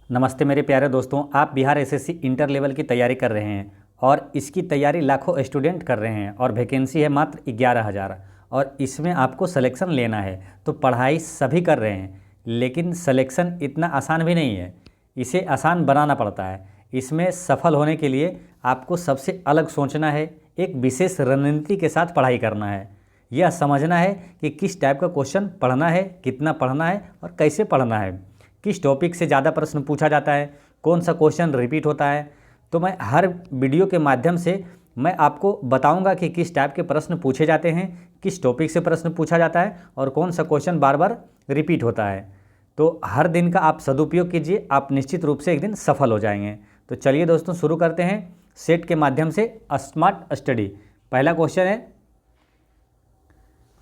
नमस्ते मेरे प्यारे दोस्तों, आप बिहार एसएससी इंटर लेवल की तैयारी कर रहे हैं और इसकी तैयारी लाखों स्टूडेंट कर रहे हैं और वैकेंसी है मात्र 11,000 और इसमें आपको सिलेक्शन लेना है। तो पढ़ाई सभी कर रहे हैं लेकिन सिलेक्शन इतना आसान भी नहीं है, इसे आसान बनाना पड़ता है। इसमें सफल होने के लिए आपको सबसे अलग सोचना है, एक विशेष रणनीति के साथ पढ़ाई करना है। यह समझना है कि किस टाइप का क्वेश्चन पढ़ना है, कितना पढ़ना है और कैसे पढ़ना है, किस टॉपिक से ज़्यादा प्रश्न पूछा जाता है, कौन सा क्वेश्चन रिपीट होता है। तो मैं हर वीडियो के माध्यम से मैं आपको बताऊंगा कि किस टाइप के प्रश्न पूछे जाते हैं, किस टॉपिक से प्रश्न पूछा जाता है और कौन सा क्वेश्चन बार बार रिपीट होता है। तो हर दिन का आप सदुपयोग कीजिए, आप निश्चित रूप से एक दिन सफल हो जाएंगे। तो चलिए दोस्तों शुरू करते हैं सेट के माध्यम से स्मार्ट स्टडी। पहला क्वेश्चन है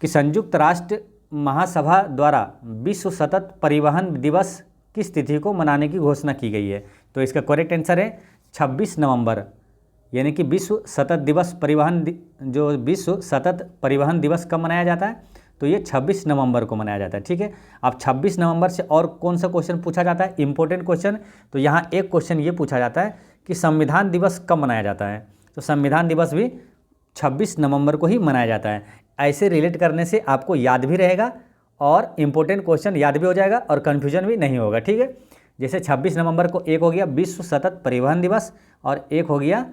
कि संयुक्त राष्ट्र महासभा द्वारा विश्व सतत परिवहन दिवस किस तिथि को मनाने की घोषणा की गई है। तो इसका करेक्ट आंसर है 26 नवंबर, यानी कि विश्व सतत दिवस जो विश्व सतत परिवहन दिवस कब मनाया जाता है, तो ये 26 नवंबर को मनाया जाता है। ठीक है, अब 26 नवंबर से और कौन सा क्वेश्चन पूछा जाता है, इंपॉर्टेंट क्वेश्चन। तो यहाँ एक क्वेश्चन ये पूछा जाता है कि संविधान दिवस कब मनाया जाता है। तो संविधान दिवस भी 26 नवंबर को ही मनाया जाता है। ऐसे रिलेट करने से आपको याद भी रहेगा और इम्पोर्टेंट क्वेश्चन याद भी हो जाएगा और कन्फ्यूजन भी नहीं होगा। ठीक है, जैसे 26 नवंबर को एक हो गया विश्व सतत परिवहन दिवस और एक हो गया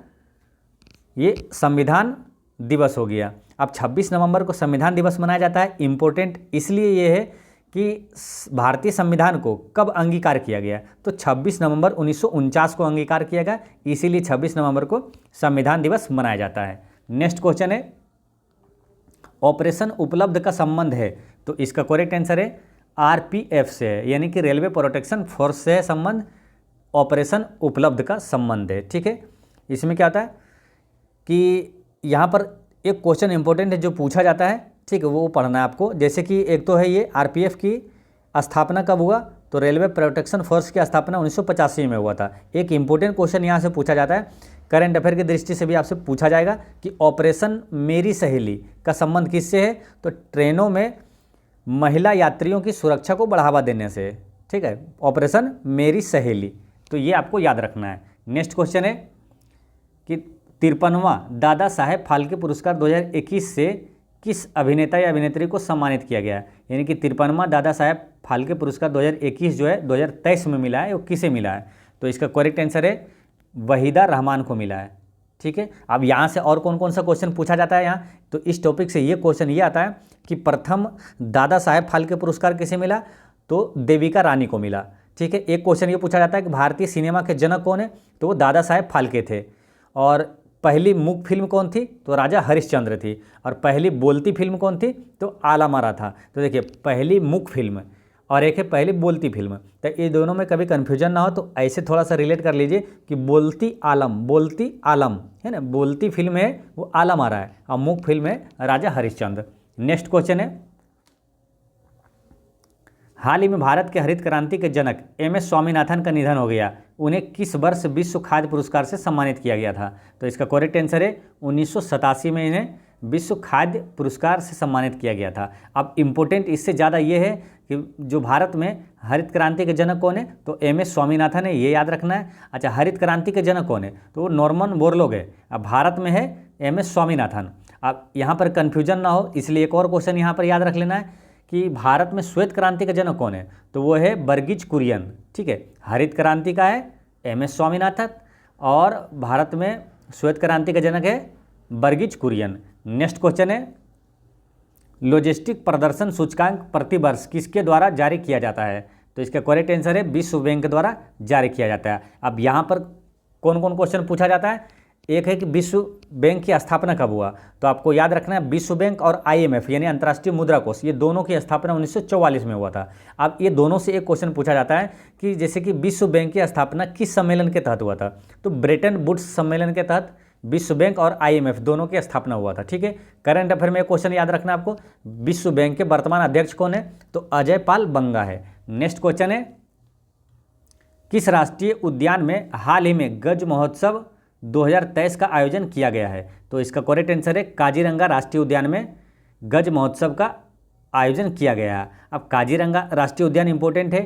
ये संविधान दिवस हो गया। अब 26 नवंबर को संविधान दिवस मनाया जाता है। इम्पोर्टेंट इसलिए ये है कि भारतीय संविधान को कब अंगीकार किया गया, तो 26 नवंबर 1949 को अंगीकार किया गया, इसीलिए 26 नवंबर को संविधान दिवस मनाया जाता है। नेक्स्ट क्वेश्चन है ऑपरेशन उपलब्ध का संबंध है। तो इसका करेक्ट आंसर है आरपीएफ से है, यानी कि रेलवे प्रोटेक्शन फोर्स से है संबंध, ऑपरेशन उपलब्ध का संबंध है। ठीक है, इसमें क्या होता है कि यहाँ पर एक क्वेश्चन इंपॉर्टेंट है जो पूछा जाता है, ठीक है, वो पढ़ना है आपको। जैसे कि एक तो है ये आरपीएफ की स्थापना कब हुआ, तो रेलवे प्रोटेक्शन फोर्स की स्थापना 1985 में हुआ था। एक इंपॉर्टेंट क्वेश्चन यहाँ से पूछा जाता है, करंट अफेयर की दृष्टि से भी आपसे पूछा जाएगा कि ऑपरेशन मेरी सहेली का संबंध किससे है, तो ट्रेनों में महिला यात्रियों की सुरक्षा को बढ़ावा देने से। ठीक है, ऑपरेशन मेरी सहेली, तो ये आपको याद रखना है। नेक्स्ट क्वेश्चन है कि 53वां दादा साहेब फाल्के पुरस्कार 2021 से किस अभिनेता या अभिनेत्री को सम्मानित किया गया, यानी कि 53वां दादा साहेब फाल्के पुरस्कार 2021 जो है 2023 में मिला है, वो किसे मिला है, तो इसका करेक्ट आंसर है वहीदा रहमान को मिला है। ठीक है, अब यहाँ से और कौन कौन सा क्वेश्चन पूछा जाता है यहाँ, तो इस टॉपिक से ये क्वेश्चन ये आता है कि प्रथम दादा साहेब फाल्के पुरस्कार किसे मिला, तो देविका रानी को मिला। ठीक है, एक क्वेश्चन ये पूछा जाता है कि भारतीय सिनेमा के जनक कौन है, तो वो दादा साहेब फाल्के थे। और पहली मूक फिल्म कौन थी, तो राजा हरिश्चंद्र थी। और पहली बोलती फिल्म कौन थी, तो आलमआरा था। तो देखिए, पहली मूक फिल्म और एक है पहली बोलती फिल्म, तो ये दोनों में कभी कन्फ्यूजन ना हो तो ऐसे थोड़ा सा रिलेट कर लीजिए कि बोलती आलम है ना, बोलती फिल्म है वो आलमआरा है और मूक फिल्म है राजा हरिश्चंद्र। नेक्स्ट क्वेश्चन है हाल ही में भारत के हरित क्रांति के जनक एम.एस. स्वामीनाथन का निधन हो गया, उन्हें किस वर्ष विश्व खाद्य पुरस्कार से सम्मानित किया गया था, तो इसका करेक्ट आंसर है 1987 में इन्हें विश्व खाद्य पुरस्कार से सम्मानित किया गया था। अब इम्पोर्टेंट इससे ज़्यादा ये है कि जो भारत में हरित क्रांति के जनक कौन है, तो एम.एस. स्वामीनाथन है, ये याद रखना है। अच्छा, हरित क्रांति के जनक कौन है, तो वो नॉर्मन बोरलॉग है। अब भारत में है एम.एस. स्वामीनाथन। अब यहाँ पर कन्फ्यूजन ना हो इसलिए एक और क्वेश्चन यहाँ पर याद रख लेना है कि भारत में श्वेत क्रांति का जनक कौन है, तो वो है वर्गीज कुरियन। ठीक है, हरित क्रांति का है एम.एस. स्वामीनाथन और भारत में श्वेत क्रांति का जनक है वर्गीज कुरियन। नेक्स्ट क्वेश्चन है लॉजिस्टिक प्रदर्शन सूचकांक प्रतिवर्ष किसके द्वारा जारी किया जाता है, तो इसका करेक्ट आंसर है विश्व बैंक द्वारा जारी किया जाता है। अब यहाँ पर कौन कौन क्वेश्चन पूछा जाता है, एक है कि विश्व बैंक की स्थापना कब हुआ, तो आपको याद रखना है विश्व बैंक और आईएमएफ यानी अंतर्राष्ट्रीय मुद्रा कोष, ये दोनों की स्थापना 1944 में हुआ था। अब ये दोनों से एक क्वेश्चन पूछा जाता है कि जैसे कि विश्व बैंक की स्थापना किस सम्मेलन के तहत हुआ था, तो ब्रेटन वुड्स सम्मेलन के तहत विश्व बैंक और आईएमएफ दोनों की स्थापना हुआ था। ठीक है, करंट अफेयर में एक क्वेश्चन याद रखना आपको, विश्व बैंक के वर्तमान अध्यक्ष कौन है, तो अजय पाल बंगा है। नेक्स्ट क्वेश्चन है किस राष्ट्रीय उद्यान में हाल ही में गज महोत्सव 2023 का आयोजन किया गया है, तो इसका करेक्ट आंसर है काजीरंगा राष्ट्रीय उद्यान में गज महोत्सव का आयोजन किया गया है। अब काजीरंगा राष्ट्रीय उद्यान इंपॉर्टेंट है,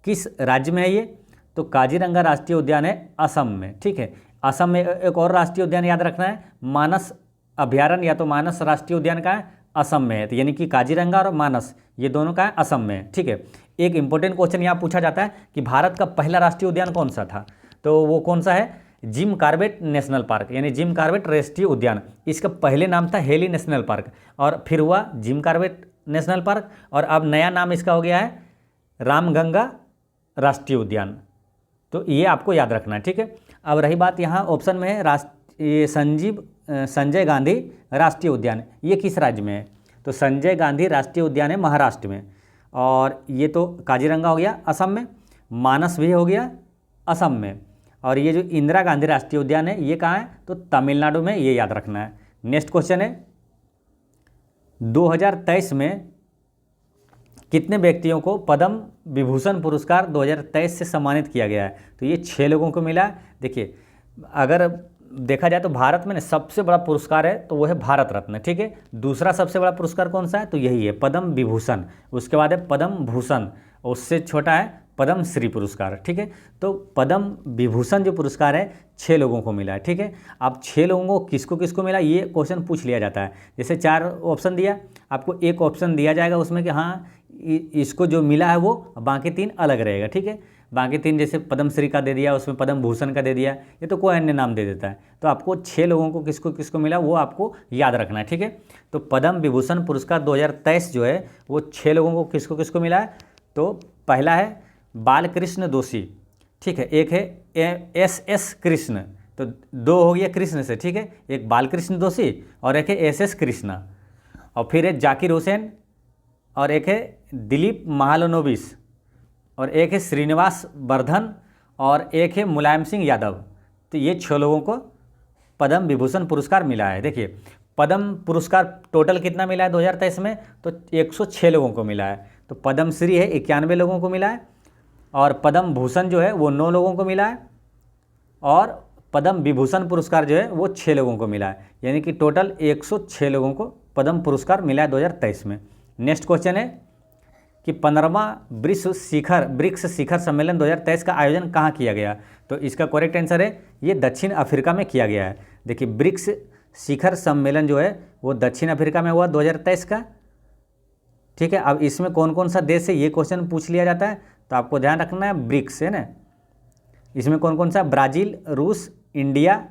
किस राज्य में है ये, तो काजीरंगा राष्ट्रीय उद्यान है असम में, ठीक है। असम में एक और राष्ट्रीय उद्यान याद रखना है, मानस अभ्यारण्य या तो मानस राष्ट्रीय उद्यान का है, असम में है। तो यानी कि काजीरंगा और मानस ये दोनों का है असम में, ठीक है। एक इंपॉर्टेंट क्वेश्चन यहाँ पूछा जाता है कि भारत का पहला राष्ट्रीय उद्यान कौन सा था, तो वो कौन सा है, जिम कॉर्बेट नेशनल पार्क, यानी जिम कॉर्बेट राष्ट्रीय उद्यान। इसका पहले नाम था हेली नेशनल पार्क और फिर हुआ जिम कॉर्बेट नेशनल पार्क और अब नया नाम इसका हो गया है रामगंगा राष्ट्रीय उद्यान। तो ये आपको याद रखना है, ठीक है। अब रही बात यहाँ ऑप्शन में है ये संजय गांधी राष्ट्रीय उद्यान, ये किस राज्य में है, तो संजय गांधी राष्ट्रीय उद्यान है महाराष्ट्र में। और ये तो काजीरंगा हो गया असम में, मानस भी हो गया असम में, और ये जो इंदिरा गांधी राष्ट्रीय उद्यान है ये कहाँ है, तो तमिलनाडु में, ये याद रखना है। नेक्स्ट क्वेश्चन है 2023 में कितने व्यक्तियों को पद्म विभूषण पुरस्कार 2023 से सम्मानित किया गया है, तो ये 6 लोगों को मिला है। देखिए अगर देखा जाए तो भारत में ना सबसे बड़ा पुरस्कार है तो वो है भारत रत्न, ठीक है। दूसरा सबसे बड़ा पुरस्कार कौन सा है, तो यही है पद्म विभूषण, उसके बाद है पद्म भूषण, उससे छोटा है पद्म श्री पुरस्कार, ठीक है। तो पद्म विभूषण जो पुरस्कार है 6 लोगों को मिला है, ठीक है। अब 6 लोगों को किसको किसको मिला ये क्वेश्चन पूछ लिया जाता है। जैसे 4 ऑप्शन दिया, आपको एक ऑप्शन दिया जाएगा उसमें कि हाँ इसको जो मिला है वो, बाकी 3 अलग रहेगा, ठीक है। बाकी 3 जैसे पद्मश्री का दे दिया, उसमें पद्म भूषण का दे दिया, ये तो कोई अन्य नाम दे देता है। तो आपको 6 लोगों को किसको किसको मिला वो आपको याद रखना है, ठीक है। तो पद्म विभूषण पुरस्कार 2023 जो है वो 6 लोगों को किसको किसको मिला है, तो पहला है बालकृष्ण दोषी, ठीक है। एक है SS कृष्ण, तो 2 हो गया कृष्ण से, ठीक है। एक बालकृष्ण दोषी और एक है SS कृष्णा, और फिर है जाकिर हुसैन, और एक है दिलीप महालनोबिस, और एक है श्रीनिवास वर्धन, और एक है मुलायम सिंह यादव। तो ये 6 लोगों को पद्म विभूषण पुरस्कार मिला है। देखिए पद्म पुरस्कार टोटल कितना मिला है 2023 में, तो 106 लोगों को मिला है। तो पद्मश्री है 91 लोगों को मिला है, और पद्म भूषण जो है वो 9 लोगों को मिला है, और पद्म विभूषण पुरस्कार जो है वो 6 लोगों को मिला है। यानी कि टोटल 106 लोगों को पद्म पुरस्कार मिला है 2023 में। नेक्स्ट क्वेश्चन है कि 15वां ब्रिक्स शिखर सम्मेलन 2023 का आयोजन कहाँ किया गया, तो इसका करेक्ट आंसर है ये दक्षिण अफ्रीका में किया गया है। देखिए ब्रिक्स शिखर सम्मेलन जो है वो दक्षिण अफ्रीका में हुआ 2023 का, ठीक है। अब इसमें कौन कौन सा देश है ये क्वेश्चन पूछ लिया जाता है, तो आपको ध्यान रखना है ब्रिक्स है ना, इसमें कौन कौन सा, ब्राज़ील, रूस, इंडिया,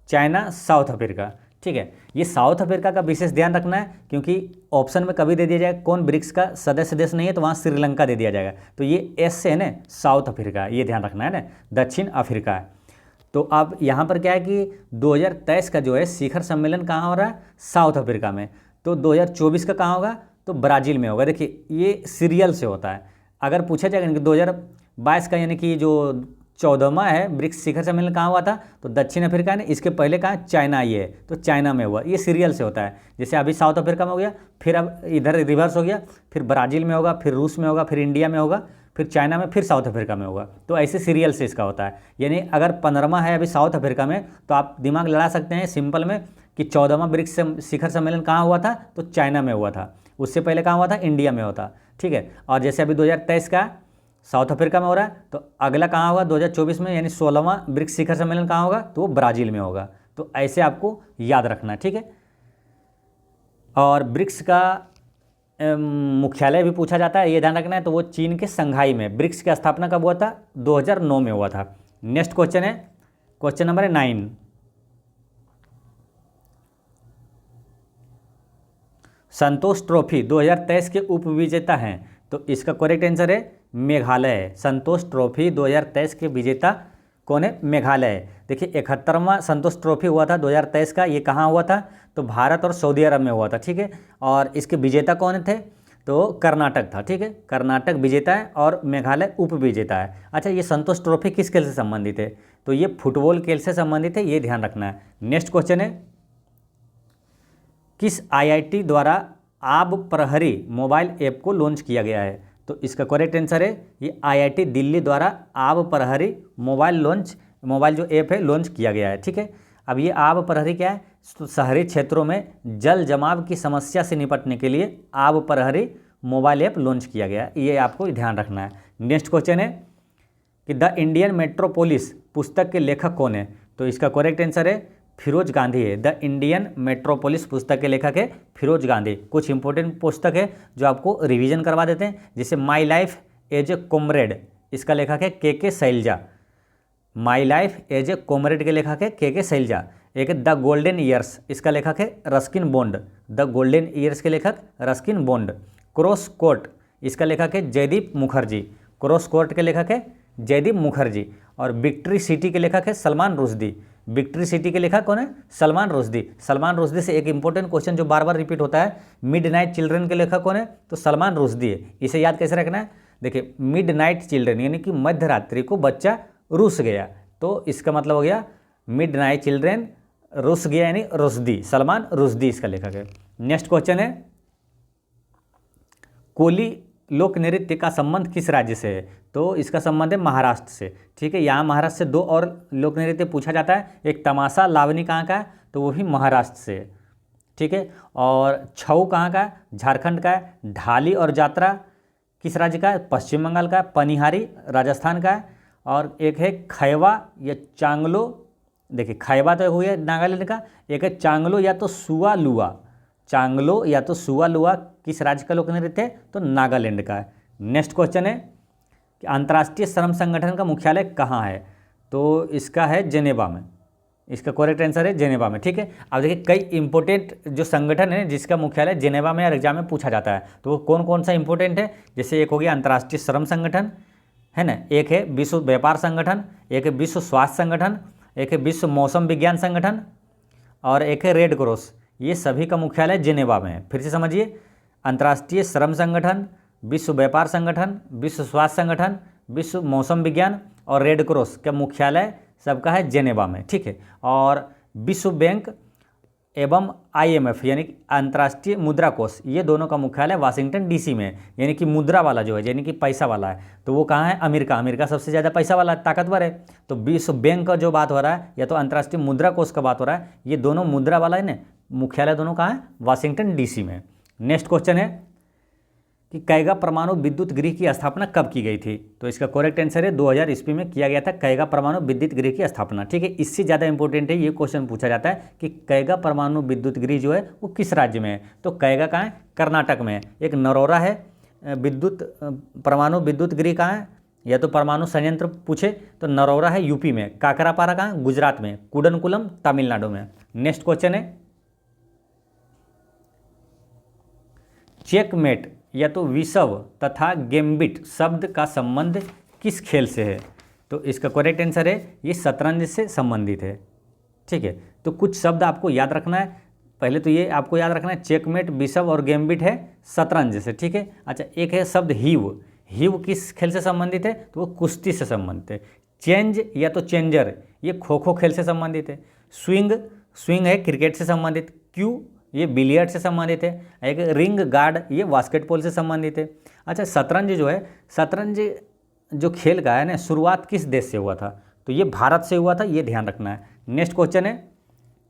चाइना, साउथ अफ्रीका, ठीक है। ये साउथ अफ्रीका का विशेष ध्यान रखना है क्योंकि ऑप्शन में कभी दे दिया जाएगा कौन ब्रिक्स का सदस्य देश नहीं है तो वहाँ श्रीलंका दे दिया जाएगा, तो ये एस से है ना साउथ अफ्रीका, ये ध्यान रखना है ना, दक्षिण अफ्रीका है। तो अब यहाँ पर क्या है कि 2023 का जो है शिखर सम्मेलन कहाँ हो रहा है, साउथ अफ्रीका में। तो 2024 का कहाँ होगा, तो ब्राज़ील में होगा। देखिए ये सीरियल से होता है, अगर पूछा जाएगा कि 2022 का यानी कि जो 14वां है ब्रिक्स शिखर सम्मेलन कहाँ हुआ था, तो दक्षिण अफ्रीका ने, इसके पहले कहाँ चाइना, ये है तो चाइना में हुआ। ये सीरियल से होता है, जैसे अभी साउथ अफ्रीका में हो गया, फिर अब इधर रिवर्स हो गया, फिर ब्राज़ील में होगा, फिर रूस में होगा, फिर इंडिया में होगा, फिर चाइना में, फिर साउथ अफ्रीका में होगा। तो ऐसे सीरियल से इसका होता है। यानी अगर 15वां है अभी साउथ अफ्रीका में, तो आप दिमाग लड़ा सकते हैं सिंपल में कि 14वां ब्रिक्स शिखर सम्मेलन कहाँ हुआ था, तो चाइना में हुआ था। उससे पहले कहाँ हुआ था, इंडिया में होता, ठीक है। और जैसे अभी 2023 का साउथ अफ्रीका में हो रहा है, तो अगला कहाँ होगा 2024 में, यानी 16वां ब्रिक्स शिखर सम्मेलन कहाँ होगा, तो वो ब्राज़ील में होगा। तो ऐसे आपको याद रखना है, ठीक है। और ब्रिक्स का मुख्यालय भी पूछा जाता है, ये ध्यान रखना है, तो वो चीन के संघाई में। ब्रिक्स की स्थापना कब हुआ था, 2009 में हुआ था। नेक्स्ट क्वेश्चन है क्वेश्चन नंबर 9, संतोष ट्रॉफी 2023 के उपविजेता हैं, तो इसका करेक्ट आंसर है मेघालय है। संतोष ट्रॉफी 2023 के विजेता कौन है, मेघालय है। देखिए 71वां संतोष ट्रॉफी हुआ था 2023 का, ये कहाँ हुआ था, तो भारत और सऊदी अरब में हुआ था, ठीक है। और इसके विजेता कौन थे, तो कर्नाटक था, ठीक है। कर्नाटक विजेता है और मेघालय उप विजेता है। अच्छा ये संतोष ट्रॉफी किस खेल से संबंधित है, तो ये फुटबॉल खेल से संबंधित है, ये ध्यान रखना है। नेक्स्ट क्वेश्चन है किस IIT द्वारा आब प्रहरी मोबाइल ऐप को लॉन्च किया गया है, तो इसका करेक्ट आंसर है ये IIT दिल्ली द्वारा आब प्रहरी मोबाइल जो ऐप है लॉन्च किया गया है, ठीक है। अब ये आब प्रहरी क्या है, तो शहरी क्षेत्रों में जल जमाव की समस्या से निपटने के लिए आब प्रहरी मोबाइल ऐप लॉन्च किया गया है, ये आपको ध्यान रखना है। नेक्स्ट क्वेश्चन है कि द इंडियन मेट्रोपोलिस पुस्तक के लेखक कौन है? तो इसका करेक्ट आंसर है फिरोज गांधी है। द इंडियन मेट्रोपोलिस पुस्तक के लेखक है फिरोज गांधी। कुछ इंपॉर्टेंट पुस्तक है जो आपको रिवीजन करवा देते हैं, जैसे my life as a comrade, इसका लेखक है K Shailaja. My life as a comrade के लेखक है के शैलजा। एक द गोल्डन ईयर्स, इसका लेखक है Ruskin bond. The golden years के लेखक रस्किन बॉन्ड। क्रॉस कोर्ट, इसका लेखक है जयदीप मुखर्जी। क्रॉस कोर्ट के लेखक है जयदीप मुखर्जी। और विक्ट्री सिटी के लेखक है सलमान रुश्दी। विक्ट्री सिटी के लेखक कौन है? सलमान रुश्दी। सलमान रुश्दी से एक इंपॉर्टेंट क्वेश्चन जो बार बार रिपीट होता है, मिडनाइट चिल्ड्रन के लेखक कौन है? तो सलमान रुश्दी है। इसे याद कैसे रखना है? देखिए, मिडनाइट चिल्ड्रन यानी कि मध्य रात्रि को बच्चा रुस गया, तो इसका मतलब हो गया मिडनाइट चिल्ड्रन रुस गया यानी रुश्दी, सलमान रुश्दी इसका लेखक है। नेक्स्ट क्वेश्चन है, कोली लोक नृत्य का संबंध किस राज्य से है? तो इसका संबंध है महाराष्ट्र से। ठीक है, यहाँ महाराष्ट्र से दो और लोक नृत्य पूछा जाता है। एक तमाशा लावनी कहाँ का है? तो वो भी महाराष्ट्र से है। ठीक है, और छऊ कहाँ का है? झारखंड का है। ढाली और जात्रा किस राज्य का है? पश्चिम बंगाल का है। पनिहारी राजस्थान का है। और एक है खैवा या चांगलो, देखिए खैवा तो हुई है नागालैंड का, एक है चांगलो या तो सुआलुआ। चांगलो या तो सुआलुआ किस राज्य का लोक नृत्य है? तो नागालैंड का है। नेक्स्ट क्वेश्चन है कि अंतर्राष्ट्रीय श्रम संगठन का मुख्यालय कहाँ है? तो इसका है जेनेवा में। इसका करेक्ट आंसर है जेनेवा में। ठीक है, अब देखिए कई इंपॉर्टेंट जो संगठन है जिसका मुख्यालय जेनेवा में और एग्जाम में पूछा जाता है, तो वो कौन कौन सा इंपॉर्टेंट है? जैसे एक हो गया अंतर्राष्ट्रीय श्रम संगठन, है ना, एक है विश्व व्यापार संगठन, एक है विश्व स्वास्थ्य संगठन, एक है विश्व मौसम विज्ञान संगठन और एक है रेड क्रॉस। ये सभी का मुख्यालय जेनेवा में है। फिर से समझिए, अंतर्राष्ट्रीय श्रम संगठन, विश्व व्यापार संगठन, विश्व स्वास्थ्य संगठन, विश्व मौसम विज्ञान और रेड क्रॉस का मुख्यालय सबका है जेनेवा में। ठीक है, और विश्व बैंक एवं IMF यानी कि अंतर्राष्ट्रीय मुद्रा कोष, ये दोनों का मुख्यालय वाशिंगटन DC में है। यानी कि मुद्रा वाला जो है, यानी कि पैसा वाला है, तो वो कहाँ है? अमेरिका। अमेरिका सबसे ज़्यादा पैसा वाला ताकतवर है। तो विश्व बैंक का जो बात हो रहा है या तो अंतर्राष्ट्रीय मुद्रा कोष का बात हो रहा है, ये दोनों मुद्रा वाला है ना, मुख्यालय दोनों कहाँ है? वाशिंगटन DC में। नेक्स्ट क्वेश्चन है कि कैगा परमाणु विद्युत गृह की स्थापना कब की गई थी? तो इसका करेक्ट आंसर है 2000 ईस्वी में किया गया था कैगा परमाणु विद्युत गृह की स्थापना। ठीक है, इससे ज़्यादा इंपॉर्टेंट है, ये क्वेश्चन पूछा जाता है कि कैगा परमाणु विद्युत गृह जो है वो किस राज्य में है? तो कैगा कहाँ है? कर्नाटक में है। एक नरोरा है परमाणु विद्युत गृह कहाँ है? या तो परमाणु संयंत्र पूछे तो नरोरा है UP में। काकरापारा कहाँ? गुजरात में। कुडनकुलम तमिलनाडु में। नेक्स्ट क्वेश्चन है, चेकमेट या तो विशव तथा गेम्बिट शब्द का संबंध किस खेल से है? तो इसका करेक्ट आंसर है ये शतरंज से संबंधित है। ठीक है, तो कुछ शब्द आपको याद रखना है। पहले तो ये आपको याद रखना है, चेकमेट, विशव और गेम्बिट है शतरंज से। ठीक है, अच्छा एक है शब्द हीव। हीव किस खेल से संबंधित है? तो वो कुश्ती से संबंधित है। चेंज या तो चेंजर, ये खो खो खेल से संबंधित है। स्विंग, स्विंग है क्रिकेट से संबंधित। क्यू, ये बिलियर्ड से संबंधित है। एक रिंग गार्ड, ये बास्केटबॉल से संबंधित है। अच्छा, शतरंज जो है, शतरंज जो खेल का है ना, शुरुआत किस देश से हुआ था? तो ये भारत से हुआ था, ये ध्यान रखना है। नेक्स्ट क्वेश्चन है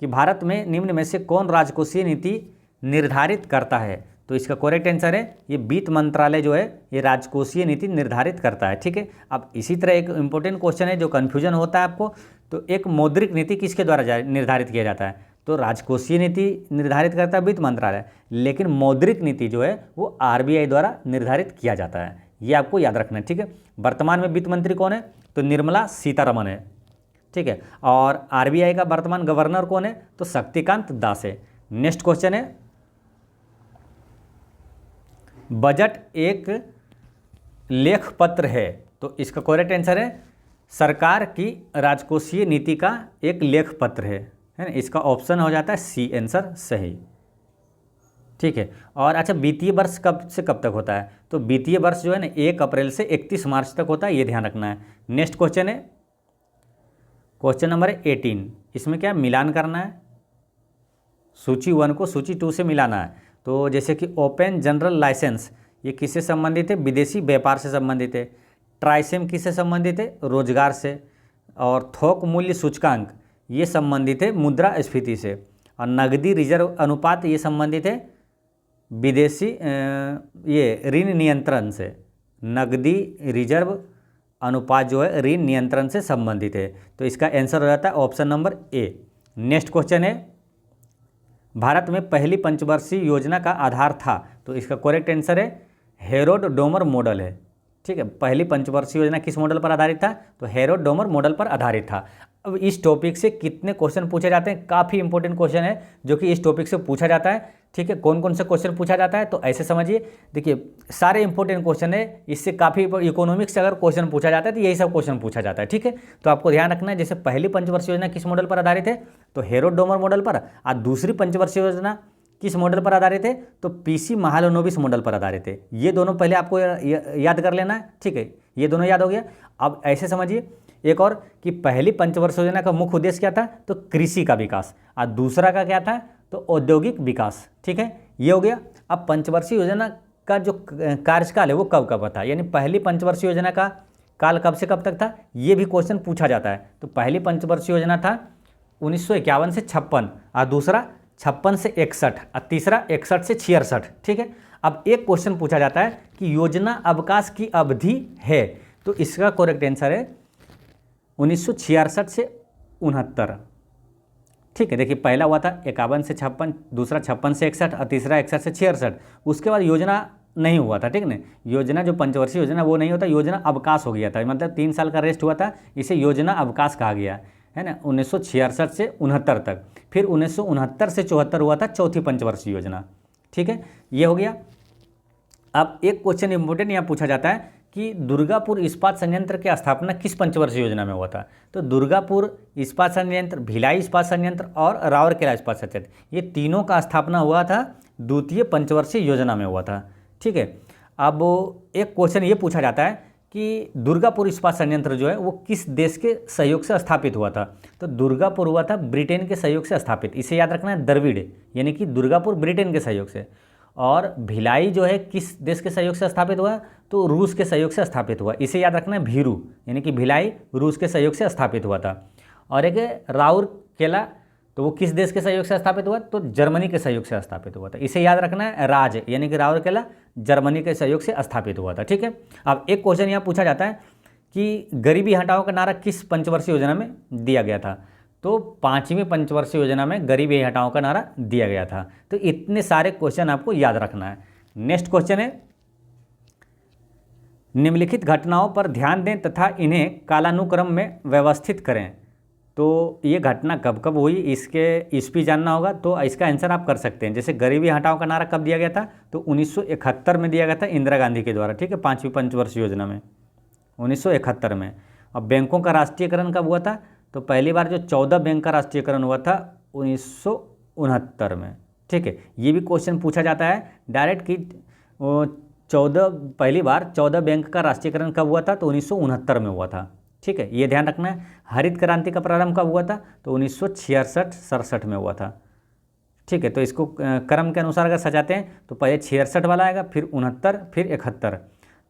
कि भारत में निम्न में से कौन राजकोषीय नीति निर्धारित करता है? तो इसका करेक्ट आंसर है ये वित्त मंत्रालय जो है ये राजकोषीय नीति निर्धारित करता है। ठीक है, अब इसी तरह एक इंपॉर्टेंट क्वेश्चन है जो कन्फ्यूजन होता है आपको, तो एक मौद्रिक नीति किसके द्वारा निर्धारित किया जाता है? तो राजकोषीय नीति निर्धारित करता है वित्त मंत्रालय, लेकिन मौद्रिक नीति जो है वो RBI द्वारा निर्धारित किया जाता है। ये आपको याद रखना है। ठीक है, वर्तमान में वित्त मंत्री कौन है? तो निर्मला सीतारमण है। ठीक है, और RBI का वर्तमान गवर्नर कौन है? तो शक्तिकांत दास है। नेक्स्ट क्वेश्चन है, बजट एक लेख पत्र है। तो इसका करेक्ट आंसर है सरकार की राजकोषीय नीति का एक लेख पत्र है ना। इसका ऑप्शन हो जाता है C आंसर सही। ठीक है, और अच्छा वित्तीय वर्ष कब से कब तक होता है? तो वित्तीय वर्ष जो है ना 1 अप्रैल से 31 मार्च तक होता है, ये ध्यान रखना है। नेक्स्ट क्वेश्चन है क्वेश्चन नंबर 18। इसमें क्या मिलान करना है? सूची 1 को सूची 2 से मिलाना है। तो जैसे कि ओपन जनरल लाइसेंस, ये किससे संबंधित है? विदेशी व्यापार से संबंधित है। ट्राइसेम किससे संबंधित है? रोजगार से। और थोक मूल्य सूचकांक ये संबंधित है मुद्रास्फीति से। और नकदी रिजर्व अनुपात ये संबंधित है विदेशी ये ऋण नियंत्रण से। नकदी रिजर्व अनुपात जो है ऋण नियंत्रण से संबंधित है। तो इसका आंसर हो जाता है option number A. Next question है, भारत में पहली पंचवर्षीय योजना का आधार था। तो इसका करेक्ट आंसर है हेरोड डोमर मॉडल है। ठीक है, पहली पंचवर्षीय योजना किस मॉडल पर आधारित था? तो हेरोड डोमर मॉडल पर आधारित था। अब इस टॉपिक से कितने क्वेश्चन पूछे जाते हैं? काफ़ी इंपॉर्टेंट क्वेश्चन है जो कि इस टॉपिक से पूछा जाता है। ठीक है, कौन कौन से क्वेश्चन पूछा जाता है? तो ऐसे समझिए, देखिए सारे इंपॉर्टेंट क्वेश्चन है, इससे काफ़ी इकोनॉमिक्स से अगर क्वेश्चन पूछा जाता है तो यही सब क्वेश्चन पूछा जाता है। ठीक है, तो आपको ध्यान रखना है, जैसे पहली पंचवर्षीय योजना किस मॉडल पर आधारित है? तो हेरोड डोमर मॉडल पर। और दूसरी पंचवर्षीय योजना किस मॉडल पर आधारित है? तो पीसी महालनोबिस मॉडल पर आधारित है। ये दोनों पहले आपको याद कर लेना है। ठीक है, ये दोनों याद हो गया। अब ऐसे समझिए एक और कि पहली पंचवर्षीय योजना का मुख्य उद्देश्य क्या था? तो कृषि का विकास। और दूसरा का क्या था? तो औद्योगिक विकास। ठीक है, ये हो गया। अब पंचवर्षीय योजना का जो कार्यकाल है वो कब कब था, यानी पहली पंचवर्षीय योजना का काल कब से कब तक था, ये भी क्वेश्चन पूछा जाता है। तो पहली पंचवर्षीय योजना था 1951 से 56, और दूसरा 56 से 61, और तीसरा 61 से 66। ठीक है, अब एक क्वेश्चन पूछा जाता है कि योजना अवकाश की अवधि है। तो इसका करेक्ट आंसर है 1966 से 69। ठीक है, देखिए पहला हुआ था 51 से 56, दूसरा 56 से 61, और तीसरा 61 से 66। उसके बाद योजना नहीं हुआ था। ठीक है ना, योजना जो पंचवर्षीय योजना वो नहीं होता, योजना अवकाश हो गया था, मतलब 3 साल का रेस्ट हुआ था, इसे योजना अवकाश कहा गया है ना, 1966 से 69 तक। फिर 1969 से 74 हुआ था चौथी पंचवर्षीय योजना। ठीक है, ये हो गया। अब एक क्वेश्चन इंपॉर्टेंट यहाँ पूछा जाता है कि दुर्गापुर इस्पात संयंत्र की स्थापना किस पंचवर्षीय योजना में हुआ था? तो दुर्गापुर इस्पात संयंत्र, भिलाई इस्पात संयंत्र और राउरकेला इस्पात संयंत्र, ये तीनों का स्थापना हुआ था द्वितीय पंचवर्षीय योजना में हुआ था। ठीक है, अब एक क्वेश्चन ये पूछा जाता है कि दुर्गापुर इस्पात संयंत्र जो है वो किस देश के सहयोग से स्थापित हुआ था? तो दुर्गापुर हुआ था ब्रिटेन के सहयोग से स्थापित। इसे याद रखना है, द्रविड़, यानी कि दुर्गापुर ब्रिटेन के सहयोग से। और भिलाई जो है किस देश के सहयोग से स्थापित हुआ? तो रूस के सहयोग से स्थापित हुआ। इसे याद रखना है, भीरू, यानी कि भिलाई रूस के सहयोग से स्थापित हुआ था। और एक है राउरकेला, तो वो किस देश के सहयोग से स्थापित हुआ? तो जर्मनी के सहयोग से स्थापित हुआ था। इसे याद रखना है, राज, यानी कि राउरकेला जर्मनी के सहयोग से स्थापित हुआ था। ठीक है, अब एक क्वेश्चन यहाँ पूछा जाता है कि गरीबी हटाओ का नारा किस पंचवर्षीय योजना में दिया गया था? तो 5वीं पंचवर्षीय योजना में गरीबी हटाओ का नारा दिया गया था। तो इतने सारे क्वेश्चन आपको याद रखना है। नेक्स्ट क्वेश्चन है, निम्नलिखित घटनाओं पर ध्यान दें तथा इन्हें कालानुक्रम में व्यवस्थित करें। तो ये घटना कब कब हुई, इसके ईस्वी जानना होगा। तो इसका आंसर आप कर सकते हैं। जैसे गरीबी हटाओ का नारा कब दिया गया था? तो 1971 में दिया गया था इंदिरा गांधी के द्वारा। ठीक है, 5वीं पंचवर्षीय योजना में 1971 में। अब बैंकों का राष्ट्रीयकरण कब हुआ था? तो पहली बार जो 14 बैंक का राष्ट्रीयकरण हुआ था 1969 में। ठीक है, ये भी क्वेश्चन पूछा जाता है डायरेक्ट कि पहली बार 14 बैंक का राष्ट्रीयकरण कब हुआ था? तो 1969 में हुआ था। ठीक है, ये ध्यान रखना है। हरित क्रांति का प्रारंभ कब हुआ था? तो 1966-67 में हुआ था। ठीक है, तो इसको क्रम के अनुसार अगर सजाते हैं तो पहले 66 वाला आएगा, फिर 69, फिर 71।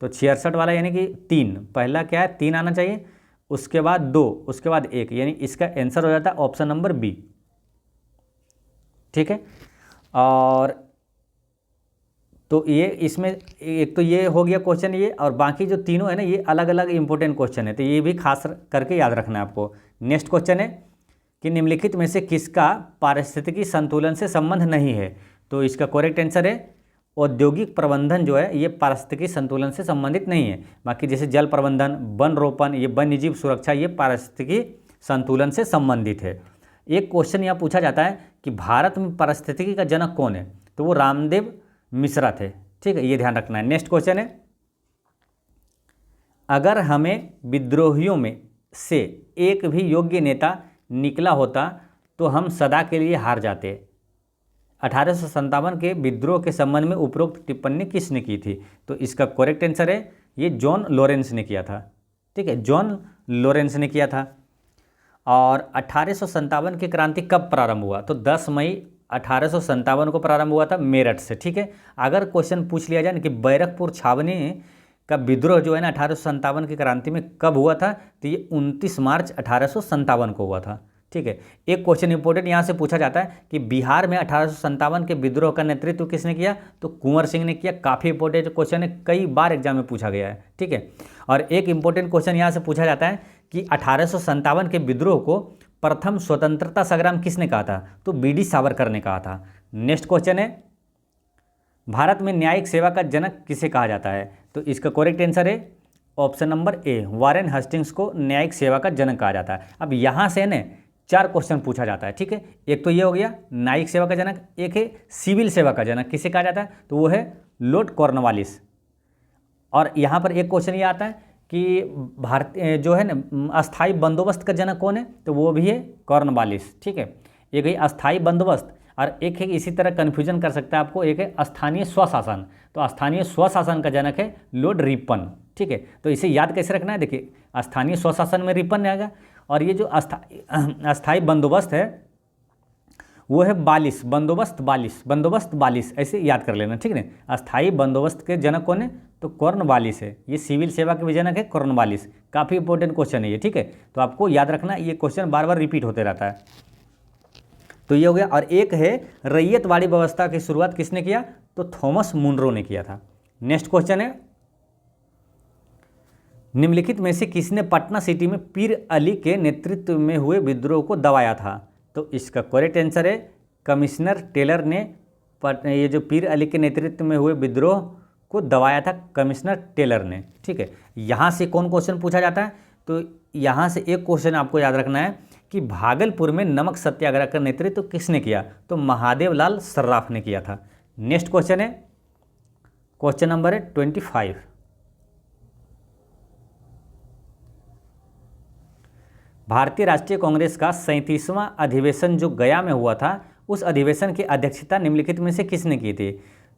तो 66 वाला यानी कि 3, पहला क्या है? 3 आना चाहिए, उसके बाद 2, उसके बाद 1, यानी इसका आंसर हो जाता है ऑप्शन नंबर बी। ठीक है, और तो ये इसमें एक तो ये हो गया क्वेश्चन ये, और बाकी जो तीनों है ना ये अलग अलग इंपॉर्टेंट क्वेश्चन है, तो ये भी खास करके याद रखना है आपको। नेक्स्ट क्वेश्चन है कि निम्नलिखित में से किसका पारिस्थितिकी संतुलन से संबंध नहीं है? तो इसका करेक्ट आंसर है औद्योगिक प्रबंधन जो है ये पारिस्थितिकी संतुलन से संबंधित नहीं है। बाकी जैसे जल प्रबंधन, वन रोपण, ये वन्य जीव सुरक्षा, ये पारिस्थितिकी संतुलन से संबंधित है। एक क्वेश्चन यहाँ पूछा जाता है कि भारत में पारिस्थितिकी का जनक कौन है? तो वो रामदेव मिश्रा थे। ठीक है, ये ध्यान रखना है। नेक्स्ट क्वेश्चन है, अगर हमें विद्रोहियों में से एक भी योग्य नेता निकला होता तो हम सदा के लिए हार जाते। 1857 के विद्रोह के संबंध में उपरोक्त टिप्पणी किसने की थी? तो इसका करेक्ट आंसर है ये जॉन लॉरेंस ने किया था। ठीक है, जॉन लॉरेंस ने किया था। और 1857 की क्रांति कब प्रारंभ हुआ? तो 10 मई 1857 को प्रारंभ हुआ था मेरठ से। ठीक है, अगर क्वेश्चन पूछ लिया जाए ना कि बैरकपुर छावनी का विद्रोह जो है ना 1857 की क्रांति में कब हुआ था? तो ये 29 मार्च 1857 को हुआ था। ठीक है। एक क्वेश्चन इंपॉर्टेंट यहाँ से पूछा जाता है कि बिहार में 1857 के विद्रोह का नेतृत्व किसने किया, तो कुंवर सिंह ने किया। काफ़ी इंपॉर्टेंट क्वेश्चन है, कई बार एग्जाम में पूछा गया है, ठीक है। और एक इंपॉर्टेंट क्वेश्चन यहाँ से पूछा जाता है कि 1857 के विद्रोह को प्रथम स्वतंत्रता संग्राम किसने कहा था, तो बी.डी. सावरकर ने कहा था। नेक्स्ट क्वेश्चन है भारत में न्यायिक सेवा का जनक किसे कहा जाता है, तो इसका करेक्ट आंसर है option number A, Warren Hastings को न्यायिक सेवा का जनक कहा जाता है। अब यहाँ से ना 4 क्वेश्चन पूछा जाता है, ठीक है। एक तो ये हो गया न्यायिक सेवा का जनक, एक है सिविल सेवा का जनक किसे कहा जाता है, तो वो है लॉर्ड कॉर्नवालिस। और यहाँ पर एक क्वेश्चन ये आता है कि भारतीय जो है ना अस्थाई बंदोबस्त का जनक कौन है, तो वो भी है कॉर्नवालिस, ठीक है। एक है अस्थाई बंदोबस्त और एक है इसी तरह कन्फ्यूजन कर सकता है आपको, एक है स्थानीय स्वशासन। तो स्थानीय स्वशासन का जनक है लॉर्ड रिपन, ठीक है। तो इसे याद कैसे रखना है, देखिए स्थानीय स्वशासन में रिपन आएगा और ये जो अस्थाई बंदोबस्त है वो है बालिस, बंदोबस्त बालिस, ऐसे याद कर लेना, ठीक है ना। अस्थाई बंदोबस्त के जनक कौन है, तो कॉर्नवालिस है। ये सिविल सेवा के भी जनक है कॉर्नवालिस। काफ़ी इंपॉर्टेंट क्वेश्चन है ये, ठीक है। तो आपको याद रखना, ये क्वेश्चन बार बार रिपीट होते रहता है। तो ये हो गया। और एक है रैयतवाड़ी व्यवस्था की शुरुआत किसने किया, तो थॉमस मुनरो ने किया था। नेक्स्ट क्वेश्चन है निम्नलिखित में से किसने पटना सिटी में पीर अली के नेतृत्व में हुए विद्रोह को दबाया था, तो इसका करेक्ट आंसर है कमिश्नर टेलर ने ये जो पीर अली के नेतृत्व में हुए विद्रोह को दबाया था कमिश्नर टेलर ने, ठीक है। यहाँ से कौन क्वेश्चन पूछा जाता है, तो यहाँ से एक क्वेश्चन आपको याद रखना है कि भागलपुर में नमक सत्याग्रह का नेतृत्व किसने किया, तो महादेव लाल सर्राफ ने किया था। नेक्स्ट क्वेश्चन है क्वेश्चन नंबर है 25। भारतीय राष्ट्रीय कांग्रेस का 37वां अधिवेशन जो गया में हुआ था, उस अधिवेशन की अध्यक्षता निम्नलिखित में से किसने की थी,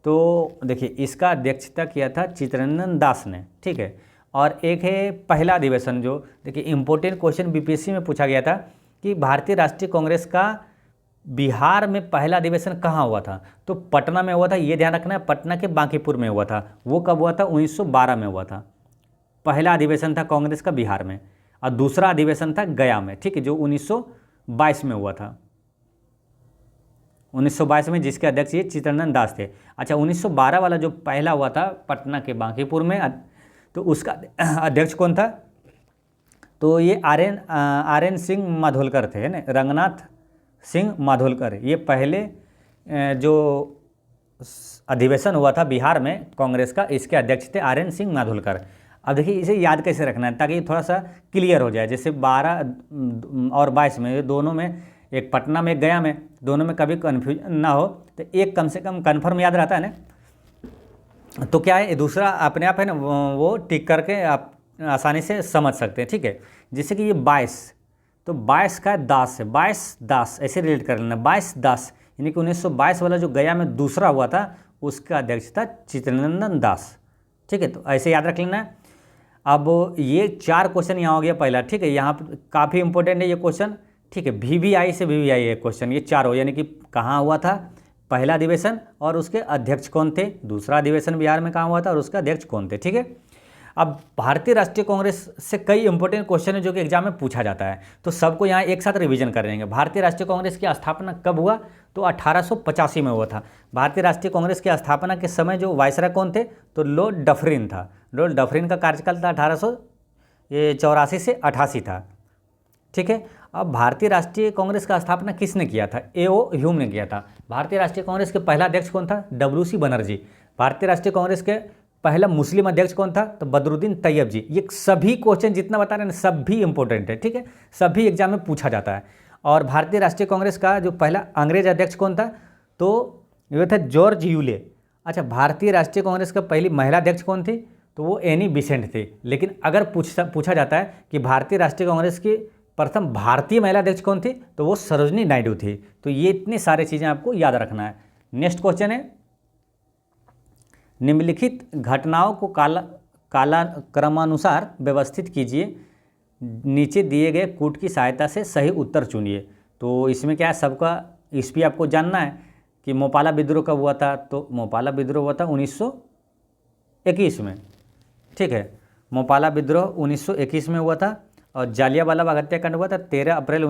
तो देखिए इसका अध्यक्षता किया था चित्तरंजन दास ने, ठीक है। और एक है पहला अधिवेशन, जो देखिए इंपॉर्टेंट क्वेश्चन बीपीएससी में पूछा गया था कि भारतीय राष्ट्रीय कांग्रेस का बिहार में पहला अधिवेशन कहाँ हुआ था, तो पटना में हुआ था। ये ध्यान रखना है, पटना के बांकीपुर में हुआ था। वो कब हुआ था, 1912 में हुआ था। पहला अधिवेशन था कांग्रेस का बिहार में, और दूसरा अधिवेशन था गया में, ठीक है, जो 1922 में हुआ था। 1922 में जिसके अध्यक्ष ये चित्तरंजन दास थे। अच्छा, 1912 वाला जो पहला हुआ था पटना के बांकीपुर में, तो उसका अध्यक्ष कौन था, तो ये आर एन सिंह माधोलकर थे, है ना, रंगनाथ सिंह माधोलकर। ये पहले जो अधिवेशन हुआ था बिहार में कांग्रेस का, इसके अध्यक्ष थे आर एन सिंह माधोलकर। अब देखिए इसे याद कैसे रखना है ताकि थोड़ा सा क्लियर हो जाए। जैसे 12 और 22 में, दोनों में, एक पटना में एक गया में, दोनों में कभी कन्फ्यूजन ना हो, तो एक कम से कम कन्फर्म याद रहता है ना, तो क्या है दूसरा अपने आप है ना वो टिक करके आप आसानी से समझ सकते हैं, ठीक है। जैसे कि ये 22, तो 22 का दास है, 22 दास, ऐसे रिलेट कर लेना, 22 दास, यानी कि 1922 वाला जो गया में दूसरा हुआ था उसका अध्यक्ष था चित्तरंजन दास, ठीक है। तो ऐसे याद रख लेना है। अब ये 4 क्वेश्चन यहाँ हो गया पहला, ठीक है। यहाँ पर काफ़ी इंपॉर्टेंट है ये क्वेश्चन, ठीक है। VVI से VVI है क्वेश्चन, ये 4 हो, यानी कि कहाँ हुआ था पहला अधिवेशन और उसके अध्यक्ष कौन थे, दूसरा अधिवेशन बिहार में कहाँ हुआ था और उसका अध्यक्ष कौन थे, ठीक है। अब भारतीय राष्ट्रीय कांग्रेस से कई इंपॉर्टेंट क्वेश्चन है जो कि एग्जाम में पूछा जाता है, तो सबको यहाँ एक साथ रिवीजन करेंगे। भारतीय राष्ट्रीय कांग्रेस की स्थापना कब हुआ, तो 1885 में हुआ था। भारतीय राष्ट्रीय कांग्रेस की स्थापना के समय जो वायसराय कौन थे, तो लॉर्ड डफरिन था। लॉर्ड डफरिन का कार्यकाल था 1884 से 88 था, ठीक है। अब भारतीय राष्ट्रीय कांग्रेस का स्थापना किसने किया था, A.O. ह्यूम ने किया था। भारतीय राष्ट्रीय कांग्रेस के पहला अध्यक्ष कौन था, W.C. बनर्जी। भारतीय राष्ट्रीय कांग्रेस के पहला मुस्लिम अध्यक्ष कौन था, तो बदरुद्दीन तैयब जी। ये सभी क्वेश्चन जितना बता रहे हैं सभी इंपॉर्टेंट है, ठीक है, सभी एग्जाम में पूछा जाता है। और भारतीय राष्ट्रीय कांग्रेस का जो पहला अंग्रेज अध्यक्ष कौन था, तो ये था जॉर्ज यूले। अच्छा, भारतीय राष्ट्रीय कांग्रेस का पहली महिला अध्यक्ष कौन थी, तो वो एनी बिसेंट थी। लेकिन अगर पूछा जाता है कि भारतीय राष्ट्रीय कांग्रेस की प्रथम भारतीय महिला अध्यक्ष कौन थी, तो वो सरोजनी नायडू थी। तो ये इतनी सारी चीज़ें आपको याद रखना है। नेक्स्ट क्वेश्चन है निम्नलिखित घटनाओं को काला क्रमानुसार व्यवस्थित कीजिए, नीचे दिए गए कूट की सहायता से सही उत्तर चुनिए। तो इसमें क्या है, सबका इस भी आपको जानना है कि मोपाला विद्रोह कब हुआ था, तो मोपाला विद्रोह हुआ था 1921 में, ठीक है। मोपाला विद्रोह 1921 में हुआ था और जालियांवाला बाग हत्याकांड हुआ था 13 अप्रैल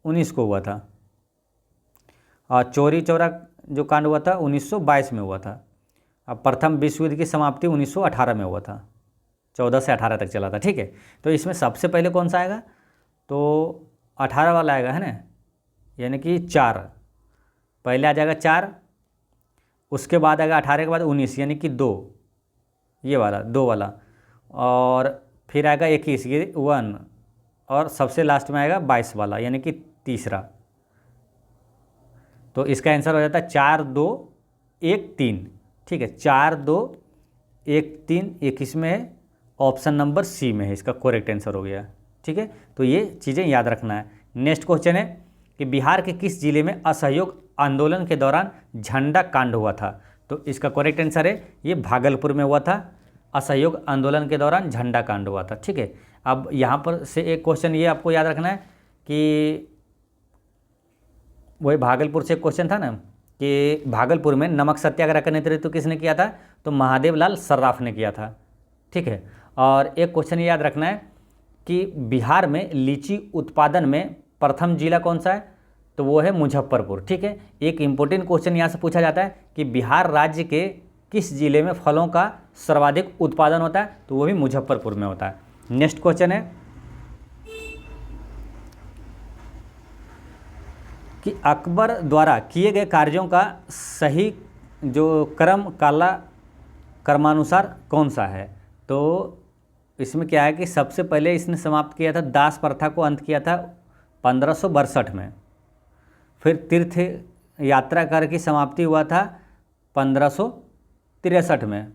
19 को हुआ था, और चौरी चौरा जो कांड हुआ था 1922 में हुआ था। अब प्रथम विश्व युद्ध की समाप्ति 1918 में हुआ था, 14 से 18 तक चला था, ठीक है। तो इसमें सबसे पहले कौन सा आएगा, तो 18 वाला आएगा, है ना, यानी कि 4 पहले आ जाएगा 4, उसके बाद आएगा 18 के बाद 19 यानी कि 2, ये वाला 2 वाला, और फिर आएगा 21 ये 1, और सबसे लास्ट में आएगा 22 वाला यानी कि तीसरा। तो इसका आंसर हो जाता है 4 2 1 3, ठीक है, 4 2 1 3, ये किस में है, ऑप्शन नंबर सी में है, इसका करेक्ट आंसर हो गया, ठीक है। तो ये चीज़ें याद रखना है। नेक्स्ट क्वेश्चन है कि बिहार के किस जिले में असहयोग आंदोलन के दौरान झंडा कांड हुआ था, तो इसका करेक्ट आंसर है ये भागलपुर में हुआ था, असहयोग आंदोलन के दौरान झंडा कांड हुआ था, ठीक है। अब यहाँ पर से एक क्वेश्चन ये आपको याद रखना है कि वही भागलपुर से एक क्वेश्चन था ना कि भागलपुर में नमक सत्याग्रह का नेतृत्व किसने किया था, तो महादेव लाल सर्राफ ने किया था, ठीक है। और एक क्वेश्चन ये याद रखना है कि बिहार में लीची उत्पादन में प्रथम जिला कौन सा है, तो वो है मुजफ्फरपुर, ठीक है। एक इम्पोर्टेंट क्वेश्चन यहाँ से पूछा जाता है कि बिहार राज्य के किस जिले में फलों का सर्वाधिक उत्पादन होता है, तो वो भी मुजफ्फरपुर में होता है। नेक्स्ट क्वेश्चन है कि अकबर द्वारा किए गए कार्यों का सही जो क्रमानुसार कौन सा है, तो इसमें क्या है कि सबसे पहले इसने समाप्त किया था, दास प्रथा को अंत किया था 1562 में, फिर तीर्थ यात्रा कर की समाप्ति हुआ था 1563 में,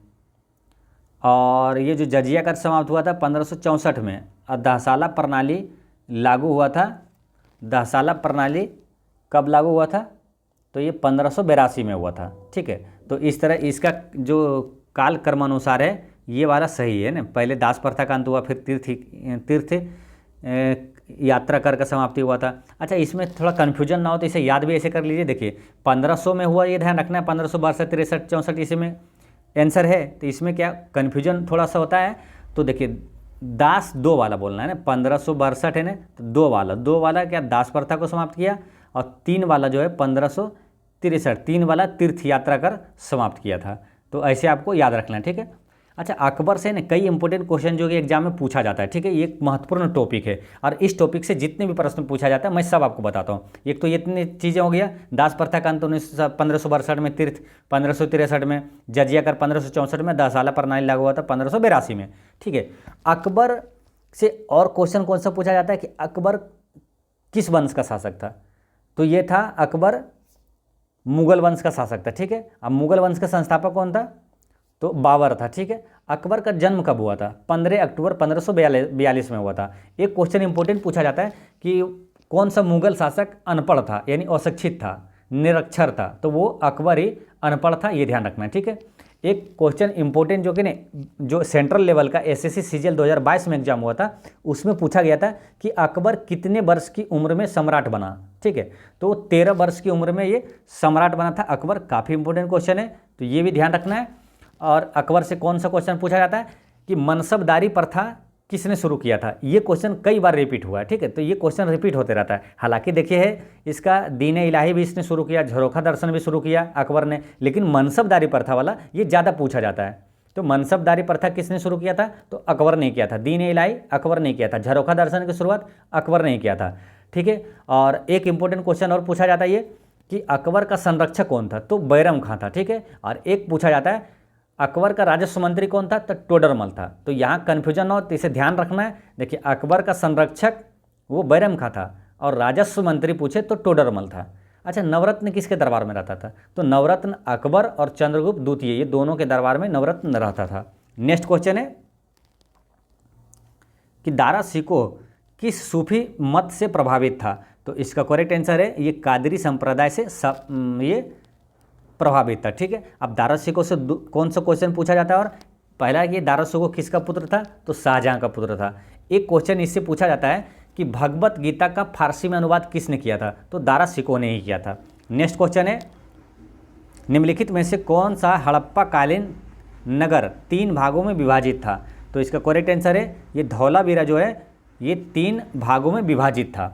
और ये जो जजिया कर समाप्त हुआ था 1564 में, और दहसाला प्रणाली लागू हुआ था। दहसाला प्रणाली कब लागू हुआ था, तो ये 1582 में हुआ था, ठीक है। तो इस तरह इसका जो काल क्रमानुसार है ये वाला सही है ना, पहले दास प्रथा का अंत हुआ, फिर तीर्थ यात्रा कर का समाप्ति हुआ था। अच्छा, इसमें थोड़ा कन्फ्यूजन ना हो तो इसे याद भी ऐसे कर लीजिए, देखिए 1500 में हुआ, ये ध्यान रखना है, 1562 63 64 इसमें आंसर है, तो इसमें क्या कन्फ्यूजन थोड़ा सा होता है, तो देखिए दास 2 वाला बोलना है ना, 1562 है ना, तो 2 वाला क्या दास प्रथा को समाप्त किया, और 3 वाला जो है 1563, 3 वाला तीर्थ यात्रा कर समाप्त किया था। तो ऐसे आपको याद रखना है, ठीक है। अच्छा, अकबर से ना कई इंपॉर्टेंट क्वेश्चन जो कि एग्जाम में पूछा जाता है, ठीक है, ये एक महत्वपूर्ण टॉपिक है, और इस टॉपिक से जितने भी प्रश्न पूछा जाता है मैं सब आपको बताता हूँ। एक तो ये इतनी चीज़ें हो गया, दास प्रथा का अंत 1562 में, तीर्थ 1563 में, जजिया कर 1564 में, दहसाला प्रणाली लागू हुआ था 1582 में, ठीक है। अकबर से और क्वेश्चन कौन सा पूछा जाता है कि अकबर किस वंश का शासक था, तो ये था अकबर मुगल वंश का शासक था, ठीक है। अब मुगल वंश का संस्थापक कौन था, तो बाबर था, ठीक है। अकबर का जन्म कब हुआ था, 15 अक्टूबर 1542 में हुआ था। एक क्वेश्चन इंपॉर्टेंट पूछा जाता है कि कौन सा मुगल शासक अनपढ़ था, यानी अशिक्षित था, निरक्षर था, तो वो अकबर ही अनपढ़ था, ये ध्यान रखना है, ठीक है। एक क्वेश्चन इंपॉर्टेंट जो कि ने जो सेंट्रल लेवल का एसएससी सीजीएल 2022 में एग्जाम हुआ था, उसमें पूछा गया था कि अकबर कितने वर्ष की उम्र में सम्राट बना, ठीक है। तो 13 वर्ष की उम्र में ये सम्राट बना था अकबर, काफ़ी इंपॉर्टेंट क्वेश्चन है, तो ये भी ध्यान रखना है। और अकबर से कौन सा क्वेश्चन पूछा जाता है कि मनसबदारी प्रथा किसने शुरू किया था, ये क्वेश्चन कई बार रिपीट हुआ है, ठीक है। तो ये क्वेश्चन रिपीट होते रहता है, हालांकि देखिए है इसका दीन इलाही भी इसने शुरू किया, झरोखा दर्शन भी शुरू किया अकबर ने, लेकिन मनसबदारी प्रथा वाला ये ज़्यादा पूछा जाता है। तो मनसबदारी प्रथा किसने शुरू किया था, तो अकबर ने किया था, दीन इलाही अकबर ने किया था, झरोखा दर्शन की शुरुआत अकबर ने किया था, ठीक है। और एक इंपॉर्टेंट क्वेश्चन और पूछा जाता है ये कि अकबर का संरक्षक कौन था, तो बैरम खां था, ठीक है। और एक पूछा जाता है अकबर का राजस्व मंत्री कौन था, तो टोडरमल था। तो यहाँ कन्फ्यूजन हो तो इसे ध्यान रखना है, देखिए अकबर का संरक्षक वो बैरम खां था, और राजस्व मंत्री पूछे तो टोडरमल था। अच्छा, नवरत्न किसके दरबार में रहता था, तो नवरत्न अकबर और चंद्रगुप्त द्वितीय, ये दोनों के दरबार में नवरत्न रहता था। नेक्स्ट क्वेश्चन है कि दारा शिकोह किस सूफी मत से प्रभावित था, तो इसका करेक्ट आंसर है ये कादरी संप्रदाय से ये प्रभावित था, ठीक है। अब दारा शिकोह से कौन सा क्वेश्चन पूछा जाता है, और पहला ये दारा शिकोह किसका पुत्र था, तो शाहजहां का पुत्र था। एक क्वेश्चन इससे पूछा जाता है कि भगवत गीता का फारसी में अनुवाद किसने किया था, तो दारा शिकोह ने ही किया था। नेक्स्ट क्वेश्चन है निम्नलिखित में से कौन सा हड़प्पा कालीन नगर 3 भागों में विभाजित था, तो इसका करेक्ट आंसर है ये धौलावीरा जो है ये 3 भागों में विभाजित था,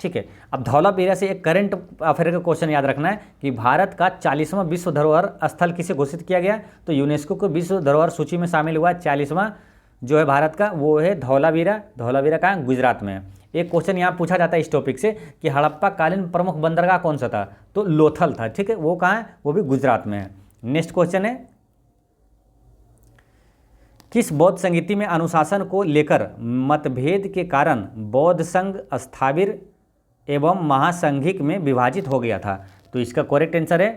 ठीक है। अब धौलावीरा से एक करंट अफेयर का क्वेश्चन याद रखना है कि भारत का 40वां विश्व धरोहर स्थल किसे घोषित किया गया, तो यूनेस्को को विश्व धरोहर सूची में शामिल हुआ 40वां जो है भारत का, वो है धौलावीरा। धौलावीरा कहाँ, गुजरात में है। एक क्वेश्चन यहाँ पूछा जाता है इस टॉपिक से कि हड़प्पा कालीन प्रमुख बंदरगाह कौन सा था, तो लोथल था, ठीक है। वो कहाँ है, वो भी गुजरात में है। नेक्स्ट क्वेश्चन है, किस बौद्ध संगीति में अनुशासन को लेकर मतभेद के कारण बौद्ध संघ स्थाविर एवं महासंघिक में विभाजित हो गया था, तो इसका करेक्ट आंसर है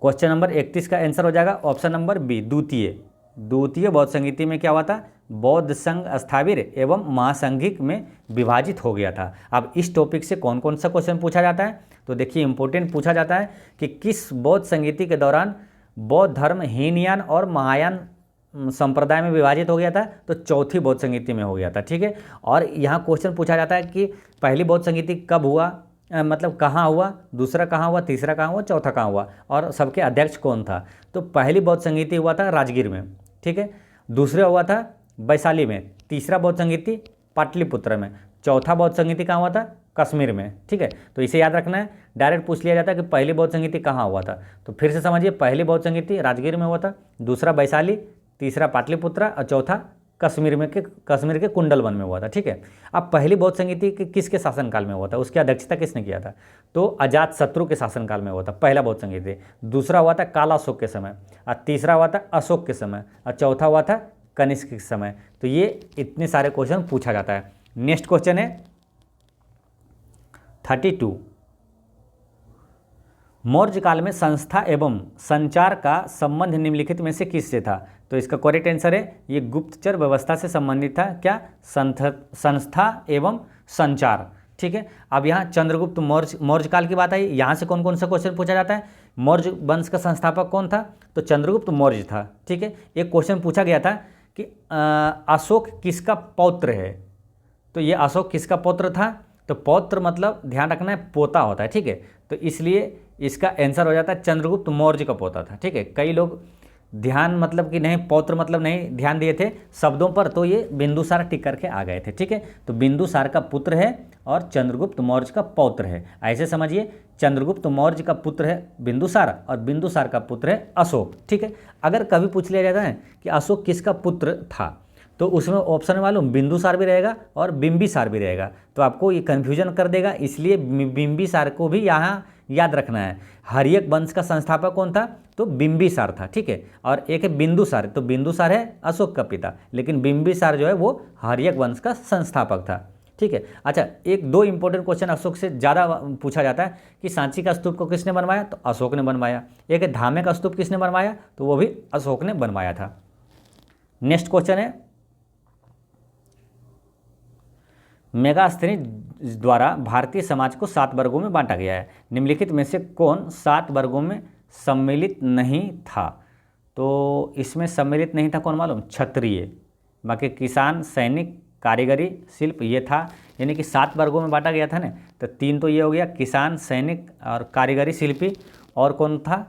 क्वेश्चन नंबर 31 का आंसर हो जाएगा ऑप्शन नंबर बी, द्वितीय बौद्ध संगीति में क्या हुआ था, बौद्ध संघ स्थाविर एवं महासंघिक में विभाजित हो गया था। अब इस टॉपिक से कौन कौन सा क्वेश्चन पूछा जाता है, तो देखिए इंपॉर्टेंट पूछा जाता है कि किस बौद्ध संगीति के दौरान बौद्ध धर्म हीनयान और महायान संप्रदाय में विभाजित हो गया था, तो चौथी बौद्ध संगीति में हो गया था, ठीक है। और यहाँ क्वेश्चन पूछा जाता है कि पहली बौद्ध संगीति कब हुआ, मतलब कहाँ हुआ, दूसरा कहाँ हुआ, तीसरा कहाँ हुआ, चौथा कहाँ हुआ, और सबके अध्यक्ष कौन था। तो पहली बौद्ध संगीति हुआ था राजगीर में, ठीक है। दूसरा हुआ था वैशाली में, तीसरा बौद्ध संगीति पाटलिपुत्र में, चौथा बौद्ध संगीति कहाँ हुआ था, कश्मीर में, ठीक है। तो इसे याद रखना है, डायरेक्ट पूछ लिया जाता है कि पहली बौद्ध संगीति कहाँ हुआ था, तो फिर से समझिए, पहली बौद्ध संगीति राजगीर में हुआ था, दूसरा वैशाली, तीसरा पाटलिपुत्र और चौथा कश्मीर के कुंडलवन में हुआ था, ठीक है। अब पहली बौद्ध संगीति किसके शासनकाल में हुआ था, उसकी अध्यक्षता किसने किया था, तो अजातशत्रु के शासनकाल में हुआ था पहला बौद्ध संगीति। दूसरा हुआ था काला अशोक के समय, और तीसरा हुआ था अशोक के समय, और चौथा हुआ था कनिष्क के समय। तो ये इतने सारे क्वेश्चन पूछा जाता है। नेक्स्ट क्वेश्चन है 32, मौर्य काल में संस्था एवं संचार का संबंध निम्नलिखित में से किससे था, तो इसका करेक्ट आंसर है ये गुप्तचर व्यवस्था से संबंधित था, क्या, संस्था एवं संचार, ठीक है। अब यहाँ चंद्रगुप्त मौर्य काल की बात आई, यहाँ से कौन कौन सा क्वेश्चन पूछा जाता है, मौर्य वंश का संस्थापक कौन था, तो चंद्रगुप्त मौर्य था, ठीक है। एक क्वेश्चन पूछा गया था कि अशोक किसका पौत्र है, तो ये अशोक किसका पौत्र था, तो पौत्र मतलब ध्यान रखना है पोता होता है, ठीक है। तो इसलिए इसका आंसर हो जाता है चंद्रगुप्त मौर्य का पोता था, ठीक है। कई लोग ध्यान मतलब कि नहीं पौत्र मतलब नहीं ध्यान दिए थे शब्दों पर, तो ये बिंदुसार टिक करके आ गए थे, ठीक है। तो बिंदुसार का पुत्र है और चंद्रगुप्त मौर्य का पौत्र है, ऐसे समझिए, चंद्रगुप्त मौर्य का पुत्र है बिंदुसार और बिंदुसार का पुत्र है अशोक, ठीक है। अगर कभी पूछ लिया जाता है कि अशोक किसका पुत्र था, तो उसमें ऑप्शन में मालूम बिंदुसार भी रहेगा और बिंबिसार भी रहेगा, तो आपको ये कन्फ्यूजन कर देगा, इसलिए बिंबिसार को भी यहाँ याद रखना है। हर्यक वंश का संस्थापक कौन था, तो बिंबिसार था, ठीक है। और एक है बिंदुसार, तो बिंदुसार है अशोक का पिता, लेकिन बिंबिसार जो है वो हर्यक वंश का संस्थापक था, ठीक है। अच्छा, एक दो इंपॉर्टेंट क्वेश्चन अशोक से ज़्यादा पूछा जाता है कि सांची का स्तूप को किसने बनवाया, तो अशोक ने बनवाया। एक है धामे का स्तूप किसने बनवाया, तो वो भी अशोक ने बनवाया था। नेक्स्ट क्वेश्चन है, मेगास्थनीज द्वारा भारतीय समाज को 7 वर्गों में बांटा गया है, निम्नलिखित में से कौन 7 वर्गों में सम्मिलित नहीं था, तो इसमें सम्मिलित नहीं था कौन मालूम, क्षत्रिय, बाकी किसान, सैनिक, कारीगरी, शिल्प ये था, यानी कि 7 वर्गों में बांटा गया था ना। तो 3 तो ये हो गया, किसान, सैनिक और कारीगरी, शिल्पी, और कौन था,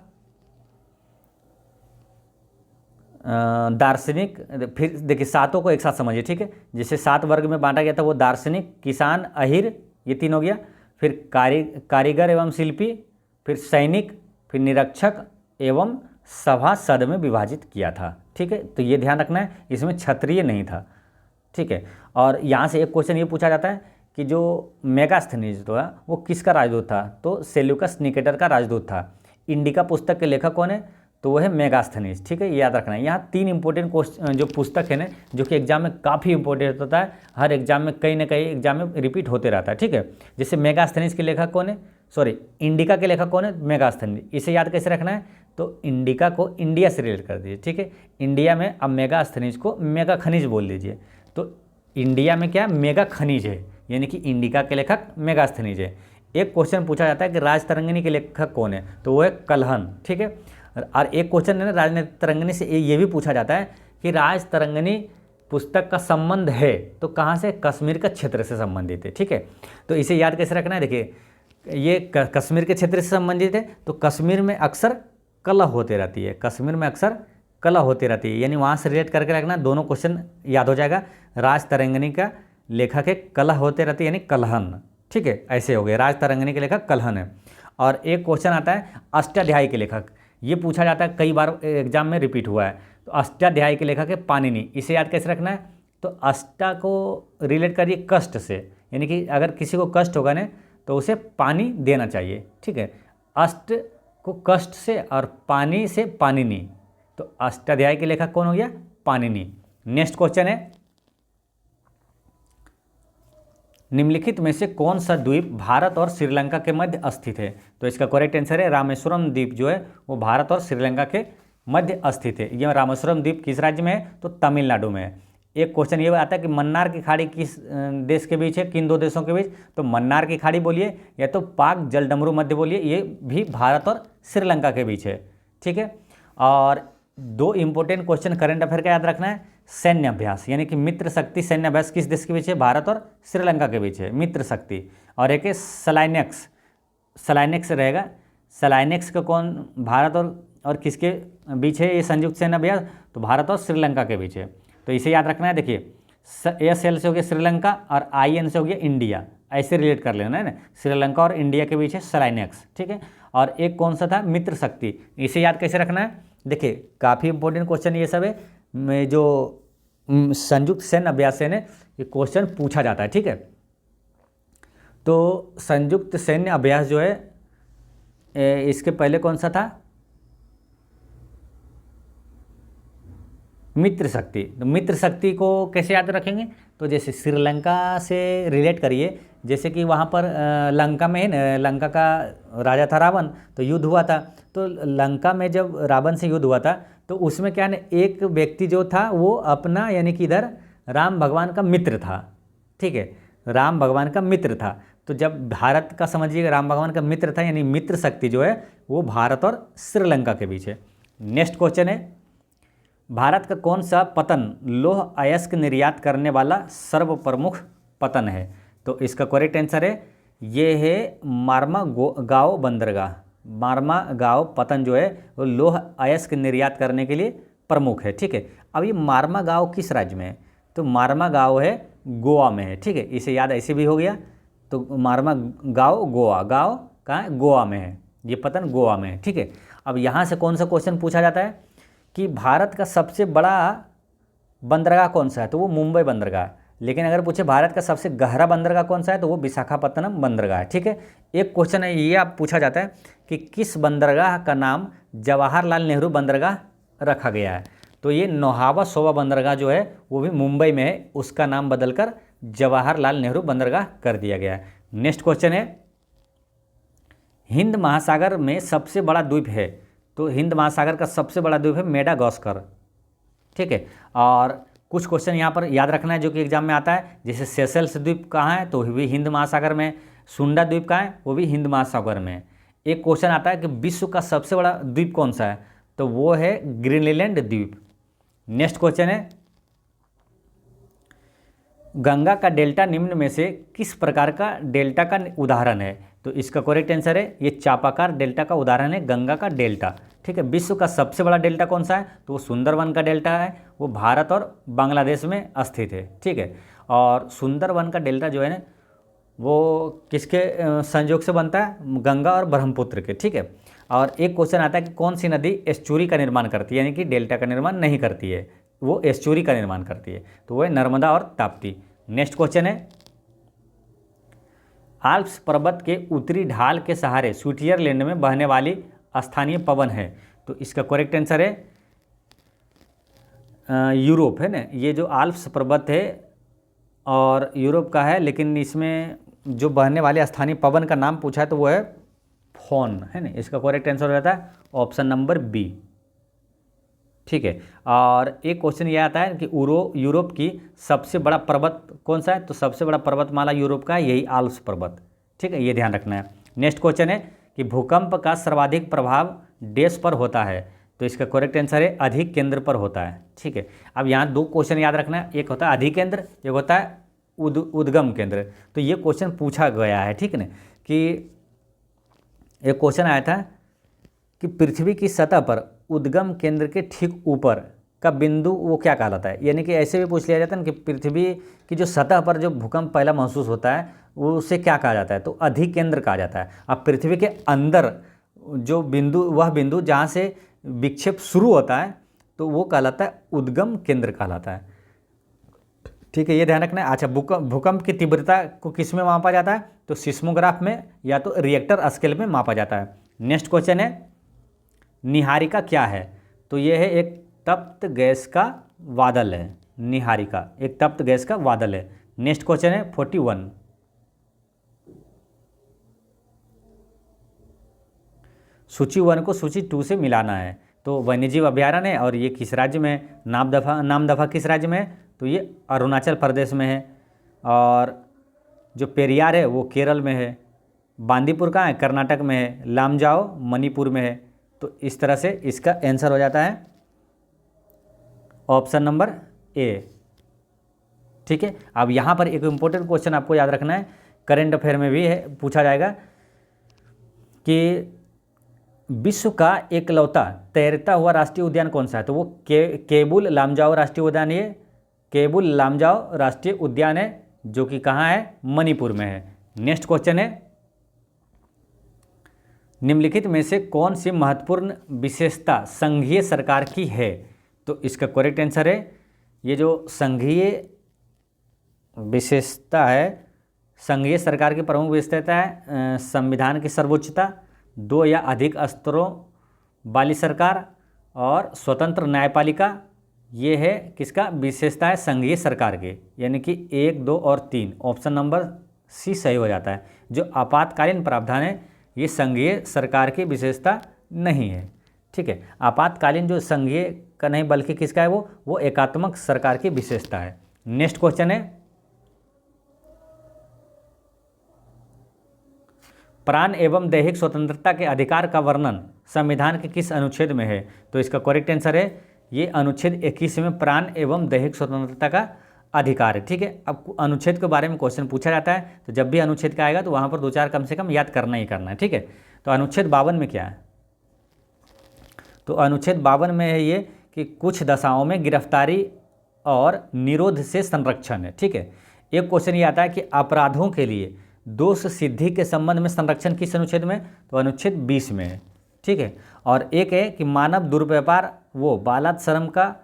दार्शनिक। फिर देखिए 7 को एक साथ समझिए, ठीक है। जैसे 7 वर्ग में बांटा गया था वो दार्शनिक, किसान, अहिर, ये 3 हो गया, फिर कारीगर एवं शिल्पी, फिर सैनिक, फिर निरीक्षक एवं सभासद में विभाजित किया था, ठीक है। तो ये ध्यान रखना है, इसमें क्षत्रिय नहीं था, ठीक है। और यहाँ से एक क्वेश्चन ये पूछा जाता है कि जो मेगास्थनीज तो है वो किसका राजदूत था, तो सेल्यूकस निकेटर का राजदूत था। इंडिका पुस्तक के लेखक कौन है, तो वो है मेगास्थनीज, ठीक है, ये याद रखना है। यहाँ 3 इंपॉर्टेंट क्वेश्चन जो पुस्तक है ना, जो कि एग्जाम में काफ़ी इंपॉर्टेंट होता है, हर एग्जाम में कहीं ना कहीं एग्जाम में रिपीट होते रहता है, ठीक है। जैसे मेगास्थनीज के लेखक कौन है, सॉरी इंडिका के लेखक कौन है, मेगास्थनीज, इसे याद कैसे रखना है, तो इंडिका को इंडिया से रिलेट कर दीजिए, ठीक है। इंडिया में अब मेगास्थनीज को मेगा खनिज बोल दीजिए, तो इंडिया में क्या मेगा खनिज है, यानी कि इंडिका के लेखक मेगास्थनीज है। एक क्वेश्चन पूछा जाता है कि राजतरंगिणी के लेखक कौन है, तो वो है कल्हन, ठीक है। और एक क्वेश्चन है ना राजनीतिक तरंगिणी से ये भी पूछा जाता है कि राजतरंगिणी पुस्तक का संबंध है तो कहाँ से, कश्मीर का क्षेत्र से संबंधित है, ठीक है। तो इसे याद कैसे रखना है, देखिए ये कश्मीर के क्षेत्र से संबंधित है, तो कश्मीर में अक्सर कला होती रहती है, कश्मीर में अक्सर कला होती रहती है, यानी वहाँ से रिलेट करके रखना, दोनों क्वेश्चन याद हो जाएगा। राजतरंगिणी का लेखक है कलह होते रहते यानी कलहन, ठीक है, ऐसे हो गए। राज तरंगिणी के लेखक कलहन है। और एक क्वेश्चन आता है अष्टाध्यायी के लेखक, ये पूछा जाता है, कई बार एग्जाम में रिपीट हुआ है। तो अष्टाध्यायी के लेखक है पाणिनि। इसे याद कैसे रखना है, तो अष्टा को रिलेट करिए कष्ट से, यानी कि अगर किसी को कष्ट होगा ना तो उसे पानी देना चाहिए, ठीक है। अष्ट को कष्ट से और पानी से पाणिनि, तो अष्टाध्यायी के लेखक कौन हो गया, पाणिनि। नेक्स्ट क्वेश्चन है निम्नलिखित में से कौन सा द्वीप भारत और श्रीलंका के मध्य स्थित है। तो इसका करेक्ट आंसर है रामेश्वरम द्वीप जो है वो भारत और श्रीलंका के मध्य स्थित है। यह रामेश्वरम द्वीप किस राज्य में है, तो तमिलनाडु में है। एक क्वेश्चन ये आता है कि मन्नार की खाड़ी किस देश के बीच है, किन दो देशों के बीच, तो मन्नार की खाड़ी बोलिए या तो पाक जलडमरू मध्य बोलिए, ये भी भारत और श्रीलंका के बीच है, ठीक है। और दो इंपॉर्टेंट क्वेश्चन करंट अफेयर का याद रखना है, सैन्य अभ्यास यानी कि मित्र शक्ति सैन्य अभ्यास किस देश के बीच है, भारत और श्रीलंका के बीच है मित्र शक्ति। और एक है सलाइनेक्स, सलाइनेक्स रहेगा, सलाइनेक्स का कौन भारत और किसके बीच है ये संयुक्त सैन्य अभ्यास, तो भारत और श्रीलंका के बीच है। तो इसे याद रखना है। देखिए एस एल से हो गया श्रीलंका और आई एन से हो गया इंडिया, ऐसे रिलेट कर लेना है ना, श्रीलंका और इंडिया के बीच है सलाइनेक्स, ठीक है। और एक कौन सा था, मित्र शक्ति, इसे याद कैसे रखना है। देखिए काफ़ी इंपॉर्टेंट क्वेश्चन ये सब है, में जो संयुक्त सैन्य अभ्यास से ने ये क्वेश्चन पूछा जाता है, ठीक है। तो संयुक्त सैन्य अभ्यास जो है इसके पहले कौन सा था, मित्र शक्ति। तो मित्र शक्ति को कैसे याद रखेंगे, तो जैसे श्रीलंका से रिलेट करिए, जैसे कि वहाँ पर लंका में है ना, लंका का राजा था रावण, तो युद्ध हुआ था। तो लंका में जब रावण से युद्ध हुआ था तो उसमें क्या है, एक व्यक्ति जो था वो अपना यानी कि इधर राम भगवान का मित्र था, ठीक है, राम भगवान का मित्र था। तो जब भारत का समझिएगा राम भगवान का मित्र था, यानी मित्र शक्ति जो है वो भारत और श्रीलंका के बीच है। नेक्स्ट क्वेश्चन है भारत का कौन सा पतन लौह अयस्क निर्यात करने वाला सर्व प्रमुख पतन है। तो इसका करेक्ट आंसर है ये है मार्मा गांव बंदरगाह। मार्मा गांव पतन जो है वो लौह अयस्क निर्यात करने के लिए प्रमुख है, ठीक है। अब ये मार्मा गांव किस राज्य में है, तो मार्मा गांव है गोवा में है, ठीक है। इसे याद ऐसे भी हो गया, तो मार्मा गांव गोवा, गांव कहाँ है, गोवा में है, ये पतन गोवा में है, ठीक है। अब यहाँ से कौन सा क्वेश्चन पूछा जाता है कि भारत का सबसे बड़ा बंदरगाह कौन सा है, तो वो मुंबई बंदरगाह। लेकिन अगर पूछे भारत का सबसे गहरा बंदरगाह कौन सा है, तो वो विशाखापत्तनम बंदरगाह है, ठीक है। एक क्वेश्चन है ये आप पूछा जाता है कि किस बंदरगाह का नाम जवाहरलाल नेहरू बंदरगाह रखा गया है। तो ये नौहावा सोवा बंदरगाह जो है वो भी मुंबई में है, उसका नाम बदलकर जवाहरलाल नेहरू बंदरगाह कर दिया गया है। नेक्स्ट क्वेश्चन है हिंद महासागर में सबसे बड़ा द्वीप है, तो हिंद महासागर का सबसे बड़ा द्वीप है मेडागास्कर, ठीक है। और कुछ क्वेश्चन यहाँ पर याद रखना है जो कि एग्जाम में आता है, जैसे सेशल्स द्वीप कहाँ है, तो वो भी हिंद महासागर में। सुंडा द्वीप कहाँ है, वो भी हिंद महासागर में। एक क्वेश्चन आता है कि विश्व का सबसे बड़ा द्वीप कौन सा है, तो वो है ग्रीनलैंड द्वीप। नेक्स्ट क्वेश्चन है गंगा का डेल्टा निम्न में से किस प्रकार का डेल्टा का उदाहरण है। तो इसका करेक्ट आंसर है ये चापाकार डेल्टा का उदाहरण है गंगा का डेल्टा, ठीक है। विश्व का सबसे बड़ा डेल्टा कौन सा है, तो वो सुंदरवन का डेल्टा है, वो भारत और बांग्लादेश में स्थित है, ठीक है। और सुंदरवन का डेल्टा जो है ना वो किसके संयोग से बनता है, गंगा और ब्रह्मपुत्र के, ठीक है। और एक क्वेश्चन आता है कि कौन सी नदी एस्चुरी का निर्माण करती है, यानी कि डेल्टा का निर्माण नहीं करती है, वो एस्चुरी का निर्माण करती है, तो वो है नर्मदा और ताप्ती। नेक्स्ट क्वेश्चन है आल्प्स पर्वत के उत्तरी ढाल के सहारे स्विट्जरलैंड में बहने वाली स्थानीय पवन है, तो इसका करेक्ट आंसर है यूरोप है ना। ये जो आल्प्स पर्वत है और यूरोप का है, लेकिन इसमें जो बहने वाले स्थानीय पवन का नाम पूछा है तो वो है फोन है ना। इसका करेक्ट आंसर हो जाता है ऑप्शन नंबर बी, ठीक है। और एक क्वेश्चन ये आता है कि यूरोप की सबसे बड़ा पर्वत कौन सा है, तो सबसे बड़ा पर्वतमाला यूरोप का है यही आल्प्स पर्वत, ठीक है, ये ध्यान रखना है। नेक्स्ट क्वेश्चन है कि भूकंप का सर्वाधिक प्रभाव देश पर होता है, तो इसका करेक्ट आंसर है अधिक केंद्र पर होता है, ठीक है। अब यहाँ दो क्वेश्चन याद रखना है, एक होता है अधिकेंद्र, एक होता है उद्गम केंद्र। तो ये क्वेश्चन पूछा गया है, ठीक है ना, कि एक क्वेश्चन आया था कि पृथ्वी की सतह पर उद्गम केंद्र के ठीक ऊपर का बिंदु वो क्या कहलाता है। यानी कि ऐसे भी पूछ लिया जाता है ना कि पृथ्वी की जो सतह पर जो भूकंप पहला महसूस होता है वो उसे क्या कहा जाता है, तो अधिकेंद्र कहा जाता है। अब पृथ्वी के अंदर जो बिंदु, वह बिंदु जहाँ से विक्षेप शुरू होता है तो वो कहलाता है उद्गम केंद्र कहलाता है। ठीक है, ये ध्यान रखना है। अच्छा, भूकंप की तीव्रता को किस में मापा जाता है, तो सिस्मोग्राफ में या तो रिएक्टर स्केल में मापा जाता है। नेक्स्ट क्वेश्चन है निहारिका क्या है, तो ये है एक तप्त गैस का बादल है। निहारिका एक तप्त गैस का बादल है। नेक्स्ट क्वेश्चन है 41, सूची 1 को सूची 2 से मिलाना है। तो वन्यजीव अभ्यारण्य है और ये किस राज्य में है, नामदफा किस राज्य में है, तो ये अरुणाचल प्रदेश में है। और जो पेरियार है वो केरल में है। बांदीपुर कहाँ है, कर्नाटक में है। लामजाओ मणिपुर में है। तो इस तरह से इसका आंसर हो जाता है ऑप्शन नंबर ए। ठीक है, अब यहाँ पर एक इम्पोर्टेंट क्वेश्चन आपको याद रखना है, करेंट अफेयर में भी है, पूछा जाएगा कि विश्व का एकलौता तैरता हुआ राष्ट्रीय उद्यान कौन सा है, तो वो केबुल लामजाओ राष्ट्रीय उद्यान, ये केबुल लामजाओ राष्ट्रीय उद्यान है जो कि कहाँ है, मणिपुर में है। नेक्स्ट क्वेश्चन है निम्नलिखित में से कौन सी महत्वपूर्ण विशेषता संघीय सरकार की है, तो इसका करेक्ट आंसर है ये जो संघीय विशेषता है, संघीय सरकार की प्रमुख विशेषता है संविधान की सर्वोच्चता, 2 या अधिक स्तरों वाली सरकार और स्वतंत्र न्यायपालिका। ये है किसका विशेषता है, संघीय सरकार के, यानी कि 1, 2 और 3, ऑप्शन नंबर सी सही हो जाता है। जो आपातकालीन प्रावधान है ये संघीय सरकार की विशेषता नहीं है। ठीक है, आपातकालीन जो संघीय का नहीं बल्कि किसका है, वो एकात्मक सरकार की विशेषता है। नेक्स्ट क्वेश्चन है प्राण एवं दैहिक स्वतंत्रता के अधिकार का वर्णन संविधान के किस अनुच्छेद में है, तो इसका करेक्ट आंसर है ये अनुच्छेद 21 में प्राण एवं दैहिक स्वतंत्रता का अधिकार है। ठीक है, अब अनुच्छेद के बारे में क्वेश्चन पूछा जाता है तो जब भी अनुच्छेद का आएगा तो वहाँ पर 2-4 कम से कम याद करना ही करना है। ठीक है, तो अनुच्छेद 52 में क्या है, तो अनुच्छेद 52 में है ये कि कुछ दशाओं में गिरफ्तारी और निरोध से संरक्षण है। ठीक है, एक क्वेश्चन ये आता है कि अपराधों के लिए दोष सिद्धि के संबंध में संरक्षण किस अनुच्छेद में, तो अनुच्छेद 20 में है। ठीक है, और एक है कि मानव दुर्व्यवहार वो बालात्श्रम का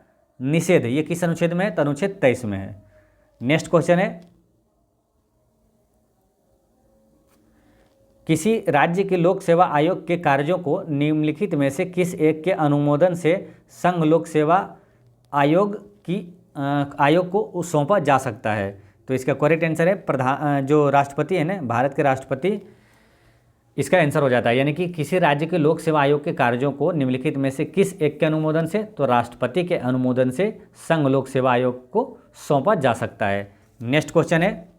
निषेध, ये किस अनुच्छेद में है, तो अनुच्छेद 23 में है। नेक्स्ट क्वेश्चन है किसी राज्य के लोक सेवा आयोग के कार्यों को निम्नलिखित में से किस एक के अनुमोदन से संघ लोक सेवा आयोग को सौंपा जा सकता है, तो इसका करेक्ट आंसर है जो राष्ट्रपति है ना, भारत के राष्ट्रपति, इसका आंसर हो जाता है। यानी कि किसी राज्य के लोक सेवा आयोग के कार्यों को निम्नलिखित में से किस एक के अनुमोदन से, तो राष्ट्रपति के अनुमोदन से संघ लोक सेवा आयोग को सौंपा जा सकता है। नेक्स्ट क्वेश्चन है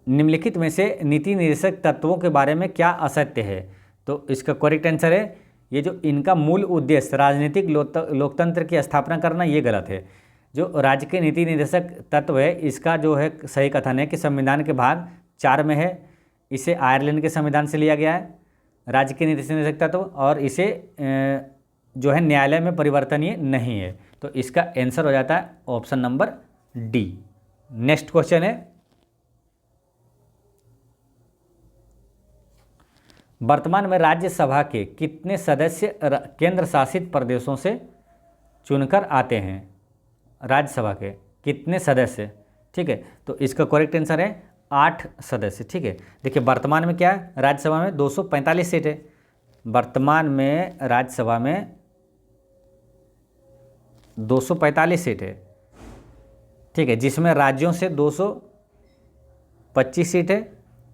निम्नलिखित में से नीति निर्देशक तत्वों के बारे में क्या असत्य है, तो इसका करेक्ट आंसर है ये जो इनका मूल उद्देश्य राजनीतिक लोकतंत्र की स्थापना करना, ये गलत है। जो राज्य के नीति निर्देशक तत्व है इसका जो है सही कथन है कि संविधान के भाग 4 में है, इसे आयरलैंड के संविधान से लिया गया है राज्य के नीति निर्देशक तत्व, और इसे जो है न्यायालय में परिवर्तनीय नहीं है, तो इसका आंसर हो जाता है option number D. Next question है वर्तमान में राज्यसभा के कितने सदस्य केंद्र शासित प्रदेशों से चुनकर आते हैं, राज्यसभा के कितने सदस्य। ठीक है, तो इसका करेक्ट आंसर है 8 सदस्य। ठीक है, देखिए वर्तमान में क्या है, राज्यसभा में 245 सीट है, वर्तमान में राज्यसभा में 245 सीट है। ठीक है, जिसमें राज्यों से 225 सीट है,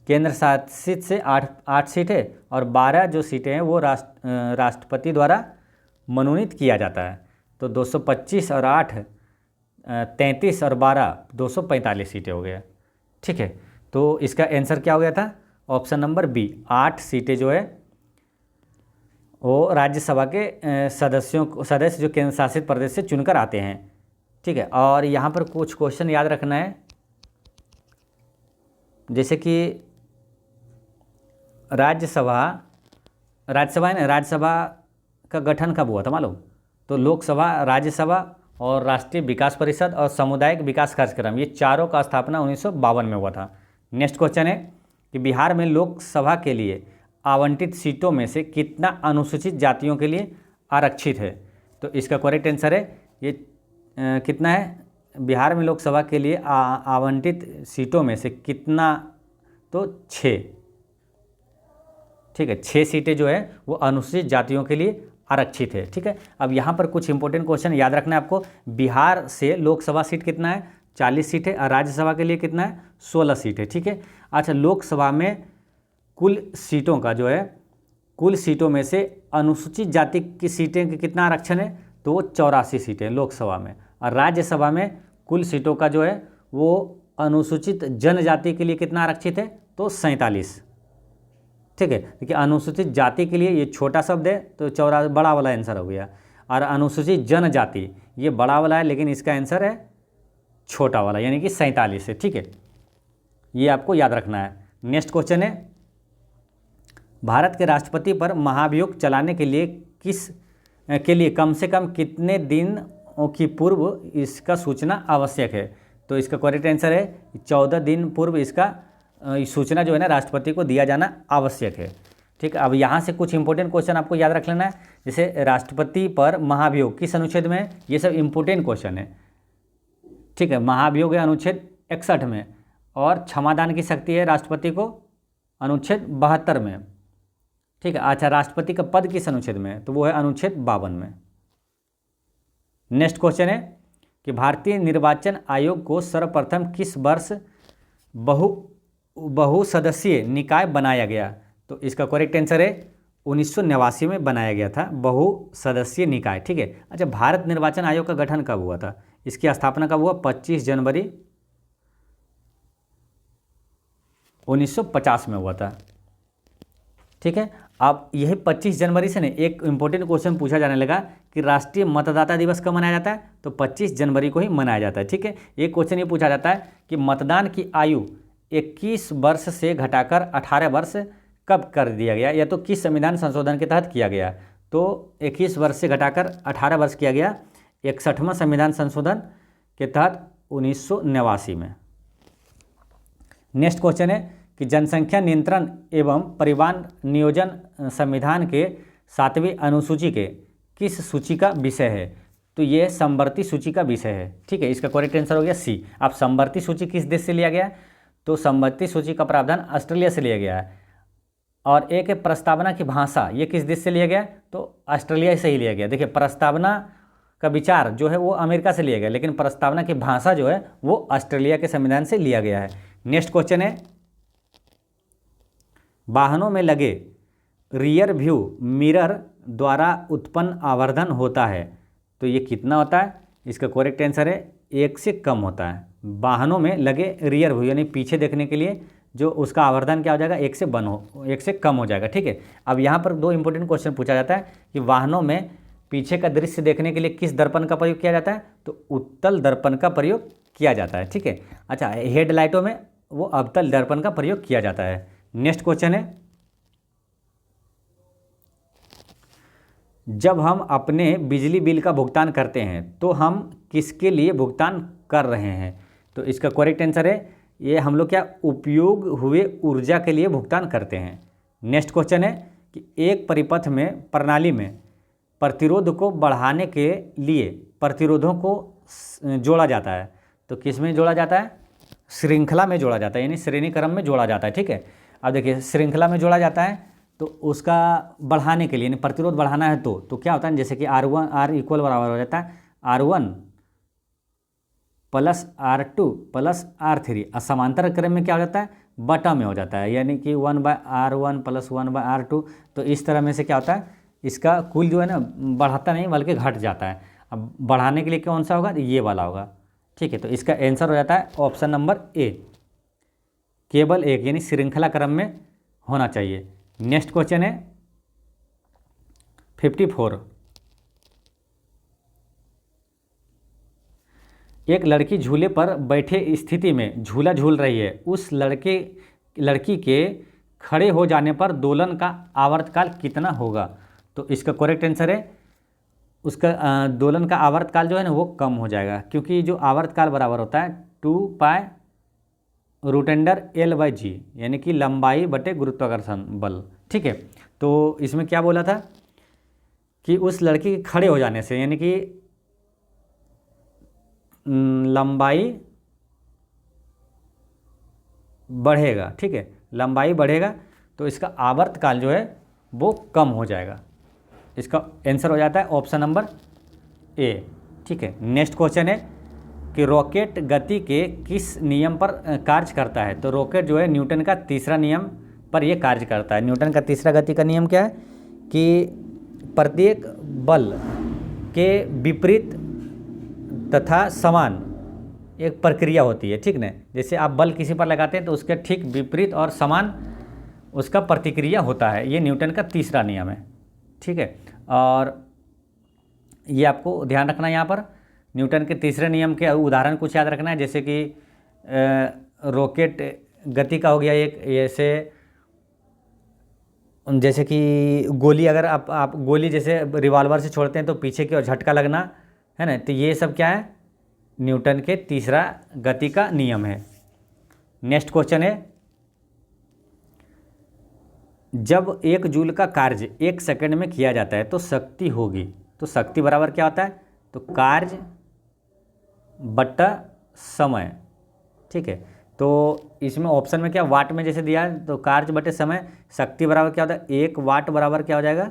केंद्र शासित से 8 सीट है, और 12 जो सीटें हैं वो राष्ट्रपति द्वारा मनोनीत किया जाता है। तो 225 और 8 33 और 12 245 सीटें हो गया। ठीक है, तो इसका आंसर क्या हो गया था, ऑप्शन नंबर बी, 8 सीटें जो है वो राज्यसभा के सदस्य जो केंद्र शासित प्रदेश से चुनकर आते हैं। ठीक है, और यहाँ पर कुछ क्वेश्चन याद रखना है, जैसे कि राज्यसभा राज्यसभा है ना, राज्यसभा का गठन कब हुआ था मालूम? तो लोकसभा, राज्यसभा और राष्ट्रीय विकास परिषद और सामुदायिक विकास कार्यक्रम, ये चारों का स्थापना 1952 में हुआ था। नेक्स्ट क्वेश्चन है कि बिहार में लोकसभा के लिए आवंटित सीटों में से कितना अनुसूचित जातियों के लिए आरक्षित है? तो इसका करेक्ट आंसर है ये कितना है? बिहार में लोकसभा के लिए आवंटित सीटों में से कितना? तो 6। ठीक है, 6 सीटें जो है वो अनुसूचित जातियों के लिए आरक्षित है। ठीक है, अब यहाँ पर कुछ इंपॉर्टेंट क्वेश्चन याद रखना है आपको। बिहार से लोकसभा सीट कितना है? 40 सीट है, और राज्यसभा के लिए कितना है? 16 सीट है। ठीक है, अच्छा, लोकसभा में कुल सीटों का जो है, कुल सीटों में से अनुसूचित जाति की सीटें की कितना आरक्षण है? तो वो 84 सीटें लोकसभा में। और राज्यसभा में कुल सीटों का जो है वो अनुसूचित जनजाति के लिए कितना आरक्षित है? तो 47। ठीक है, देखिए अनुसूचित जाति के लिए ये छोटा शब्द है तो 84 बड़ा वाला आंसर हो गया, और अनुसूचित जनजाति ये बड़ा वाला है लेकिन इसका आंसर है छोटा वाला यानी कि 47 है। ठीक है, ये आपको याद रखना है। नेक्स्ट क्वेश्चन है, भारत के राष्ट्रपति पर महाभियोग चलाने के लिए कम से कम कितने दिन की पूर्व इसका सूचना आवश्यक है? तो इसका करेक्ट आंसर है 14 दिन पूर्व इसका सूचना जो है ना राष्ट्रपति को दिया जाना आवश्यक है। ठीक है, अब यहाँ से कुछ इंपॉर्टेंट क्वेश्चन आपको याद रख लेना है, जैसे राष्ट्रपति पर महाभियोग किस अनुच्छेद में है? ये सब इंपॉर्टेंट क्वेश्चन है। ठीक है, महाभियोग है अनुच्छेद 61 में, और क्षमादान की शक्ति है राष्ट्रपति को अनुच्छेद 72 में। ठीक है, अच्छा, राष्ट्रपति का पद किस अनुच्छेद में है? तो वो है अनुच्छेद 52 में। नेक्स्ट क्वेश्चन है कि भारतीय निर्वाचन आयोग को सर्वप्रथम किस वर्ष बहुसदस्यीय निकाय बनाया गया? तो इसका करेक्ट आंसर है 1989 में बनाया गया था बहुसदस्यीय निकाय। ठीक है, अच्छा, भारत निर्वाचन आयोग का गठन कब हुआ था? इसकी स्थापना कब हुआ? 25 जनवरी 1950 में हुआ था। ठीक है, अब यही 25 जनवरी से ने एक इंपॉर्टेंट क्वेश्चन पूछा जाने लगा कि राष्ट्रीय मतदाता दिवस कब मनाया जाता है? तो 25 जनवरी को ही मनाया जाता है। ठीक है, एक क्वेश्चन ये पूछा जाता है कि मतदान की आयु 21 वर्ष से घटाकर 18 वर्ष कब कर दिया गया, या तो किस संविधान संशोधन के तहत किया गया? तो 21 वर्ष से घटाकर 18 वर्ष किया गया 61वां संविधान संशोधन के तहत 1989 में। नेक्स्ट क्वेश्चन है कि जनसंख्या नियंत्रण एवं परिवहन नियोजन संविधान के 7वीं अनुसूची के किस सूची का विषय है? तो ये समवर्ती सूची का विषय है। ठीक है, इसका करेक्ट आंसर हो गया सी। अब समवर्ती सूची किस देश से लिया गया? तो समवर्ती सूची का प्रावधान ऑस्ट्रेलिया से लिया गया है। और एक है प्रस्तावना की भाषा, ये किस देश से लिया गया? तो ऑस्ट्रेलिया से ही लिया गया। देखिए, प्रस्तावना का विचार जो है वो अमेरिका से लिया गया, लेकिन प्रस्तावना की भाषा जो है वो ऑस्ट्रेलिया के संविधान से लिया गया है। नेक्स्ट क्वेश्चन है, वाहनों में लगे रियर व्यू मिरर द्वारा उत्पन्न आवर्धन होता है, तो ये कितना होता है? इसका करेक्ट आंसर है 1 से कम होता है। वाहनों में लगे रियर व्यू यानी पीछे देखने के लिए जो उसका आवर्धन क्या हो जाएगा? 1 से कम हो जाएगा। ठीक है, अब यहाँ पर 2 इंपॉर्टेंट क्वेश्चन पूछा जाता है कि वाहनों में पीछे का दृश्य देखने के लिए किस दर्पण का प्रयोग किया जाता है? तो उत्तल दर्पण का प्रयोग किया जाता है। ठीक है, अच्छा, हेडलाइटों में वो अवतल दर्पण का प्रयोग किया जाता है। नेक्स्ट क्वेश्चन है, जब हम अपने बिजली बिल का भुगतान करते हैं तो हम किसके लिए भुगतान कर रहे हैं? तो इसका करेक्ट आंसर है ये हम लोग क्या उपयोग हुए ऊर्जा के लिए भुगतान करते हैं। नेक्स्ट क्वेश्चन है कि एक परिपथ में प्रणाली में प्रतिरोध को बढ़ाने के लिए प्रतिरोधों को जोड़ा जाता है, तो किस में जोड़ा जाता है? श्रृंखला में जोड़ा जाता है, यानी श्रेणी क्रम में जोड़ा जाता है। ठीक है, अब देखिए श्रृंखला में जोड़ा जाता है तो उसका बढ़ाने के लिए यानी प्रतिरोध बढ़ाना है तो क्या होता है? जैसे कि R इक्वल बराबर हो जाता है R1 plus R2 plus R3, और समांतर क्रम में क्या हो जाता है? बटा में हो जाता है, यानी कि 1/R1 प्लस 1/R2। तो इस तरह में से क्या होता है? इसका कुल जो है ना बढ़ाता नहीं बल्कि घट जाता है। अब बढ़ाने के लिए कौन सा होगा? ये वाला होगा। ठीक है, तो इसका आंसर हो जाता है ऑप्शन नंबर ए, केवल एक, यानी श्रृंखला क्रम में होना चाहिए। नेक्स्ट क्वेश्चन है 54, एक लड़की झूले पर बैठे स्थिति में झूला झूल रही है, उस लड़की के खड़े हो जाने पर दोलन का आवर्तकाल कितना होगा? तो इसका करेक्ट आंसर है उसका दोलन का आवर्तकाल जो है ना वो कम हो जाएगा, क्योंकि जो आवर्तकाल बराबर होता है 2π√L/g, यानी कि लंबाई बटे गुरुत्वाकर्षण बल। ठीक है, तो इसमें क्या बोला था कि उस लड़की के खड़े हो जाने से, यानी कि लंबाई बढ़ेगा। ठीक है, लंबाई बढ़ेगा तो इसका आवर्तकाल जो है वो कम हो जाएगा। इसका आंसर हो जाता है ऑप्शन नंबर ए। ठीक है, नेक्स्ट क्वेश्चन है कि रॉकेट गति के किस नियम पर कार्य करता है? तो रॉकेट जो है न्यूटन का तीसरा नियम पर यह कार्य करता है। न्यूटन का तीसरा गति का नियम क्या है कि प्रत्येक बल के विपरीत तथा समान एक प्रक्रिया होती है। ठीक ना, जैसे आप बल किसी पर लगाते हैं तो उसके ठीक विपरीत और समान उसका प्रतिक्रिया होता है। ये न्यूटन का तीसरा नियम है। ठीक है, और ये आपको ध्यान रखना है। यहाँ पर न्यूटन के तीसरे नियम के उदाहरण कुछ याद रखना है, जैसे कि रॉकेट गति का हो गया एक, जैसे कि गोली, अगर आप गोली जैसे रिवॉल्वर से छोड़ते हैं तो पीछे की ओर झटका लगना है ना, तो ये सब क्या है? न्यूटन के तीसरा गति का नियम है। नेक्स्ट क्वेश्चन है, जब 1 जूल का कार्य 1 सेकंड में किया जाता है तो शक्ति होगी। तो शक्ति बराबर क्या होता है? तो कार्य बट्टा समय। ठीक है, तो इसमें ऑप्शन में क्या वाट में जैसे दिया है, तो कार्य बटे समय, शक्ति बराबर क्या होता है? 1 वाट बराबर क्या हो जाएगा?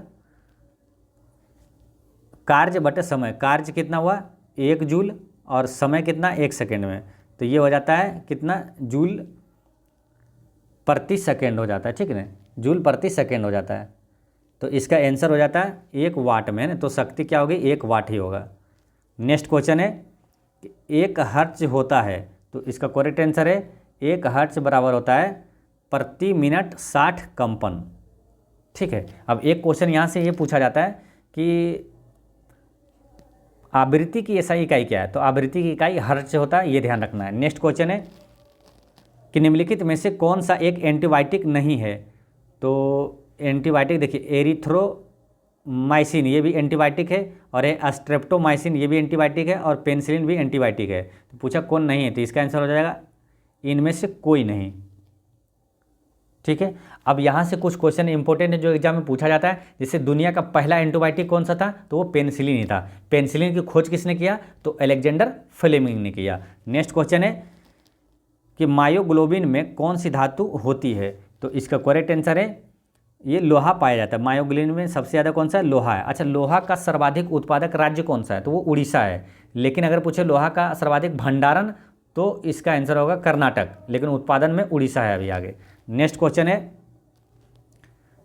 कार्य बटे समय। कार्य कितना हुआ? 1 जूल, और समय कितना? 1 सेकेंड में। तो ये हो जाता है कितना? जूल प्रति सेकेंड हो जाता है। ठीक है ना, जूल प्रति सेकेंड हो जाता है। तो इसका आंसर हो जाता है 1 वाट में ना, तो शक्ति क्या होगी? 1 वाट ही होगा। नेक्स्ट क्वेश्चन है कि 1 हर्ट्ज होता है, तो इसका करेक्ट आंसर है 1 हर्ट्ज बराबर होता है प्रति मिनट 60 कंपन। ठीक है, अब एक क्वेश्चन यहाँ से ये पूछा जाता है कि आवृत्ति की SI इकाई क्या है? तो आवृत्ति की इकाई हर्ट्ज होता है, ये ध्यान रखना है। नेक्स्ट क्वेश्चन है कि निम्नलिखित में से कौन सा एक एंटीबायोटिक नहीं है? तो एंटीबायोटिक देखिए, एरिथ्रोमाइसिन ये भी एंटीबायोटिक है, और ये स्ट्रेप्टोमाइसिन ये भी एंटीबायोटिक है, और पेनिसिलिन भी एंटीबायोटिक है। तो पूछा कौन नहीं है, तो इसका आंसर हो जाएगा इनमें से कोई नहीं। ठीक है, अब यहाँ से कुछ क्वेश्चन इंपॉर्टेंट है जो एग्जाम में पूछा जाता है। जैसे दुनिया का पहला एंटीबायोटिक कौन सा था? तो वो पेनिसिलिन ही था। पेनिसिलिन की खोज किसने किया? तो अलेक्जेंडर फ्लेमिंग ने किया। नेक्स्ट क्वेश्चन है कि मायोग्लोबिन में कौन सी धातु होती है? तो इसका करेक्ट आंसर है ये लोहा पाया जाता है। मायोग्लोबिन में सबसे ज़्यादा कौन सा है? लोहा है। अच्छा, लोहा का सर्वाधिक उत्पादक राज्य कौन सा है? तो वो उड़ीसा है। लेकिन अगर पूछे लोहा का सर्वाधिक भंडारण, तो इसका आंसर होगा कर्नाटक, लेकिन उत्पादन में उड़ीसा है अभी आगे। नेक्स्ट क्वेश्चन है,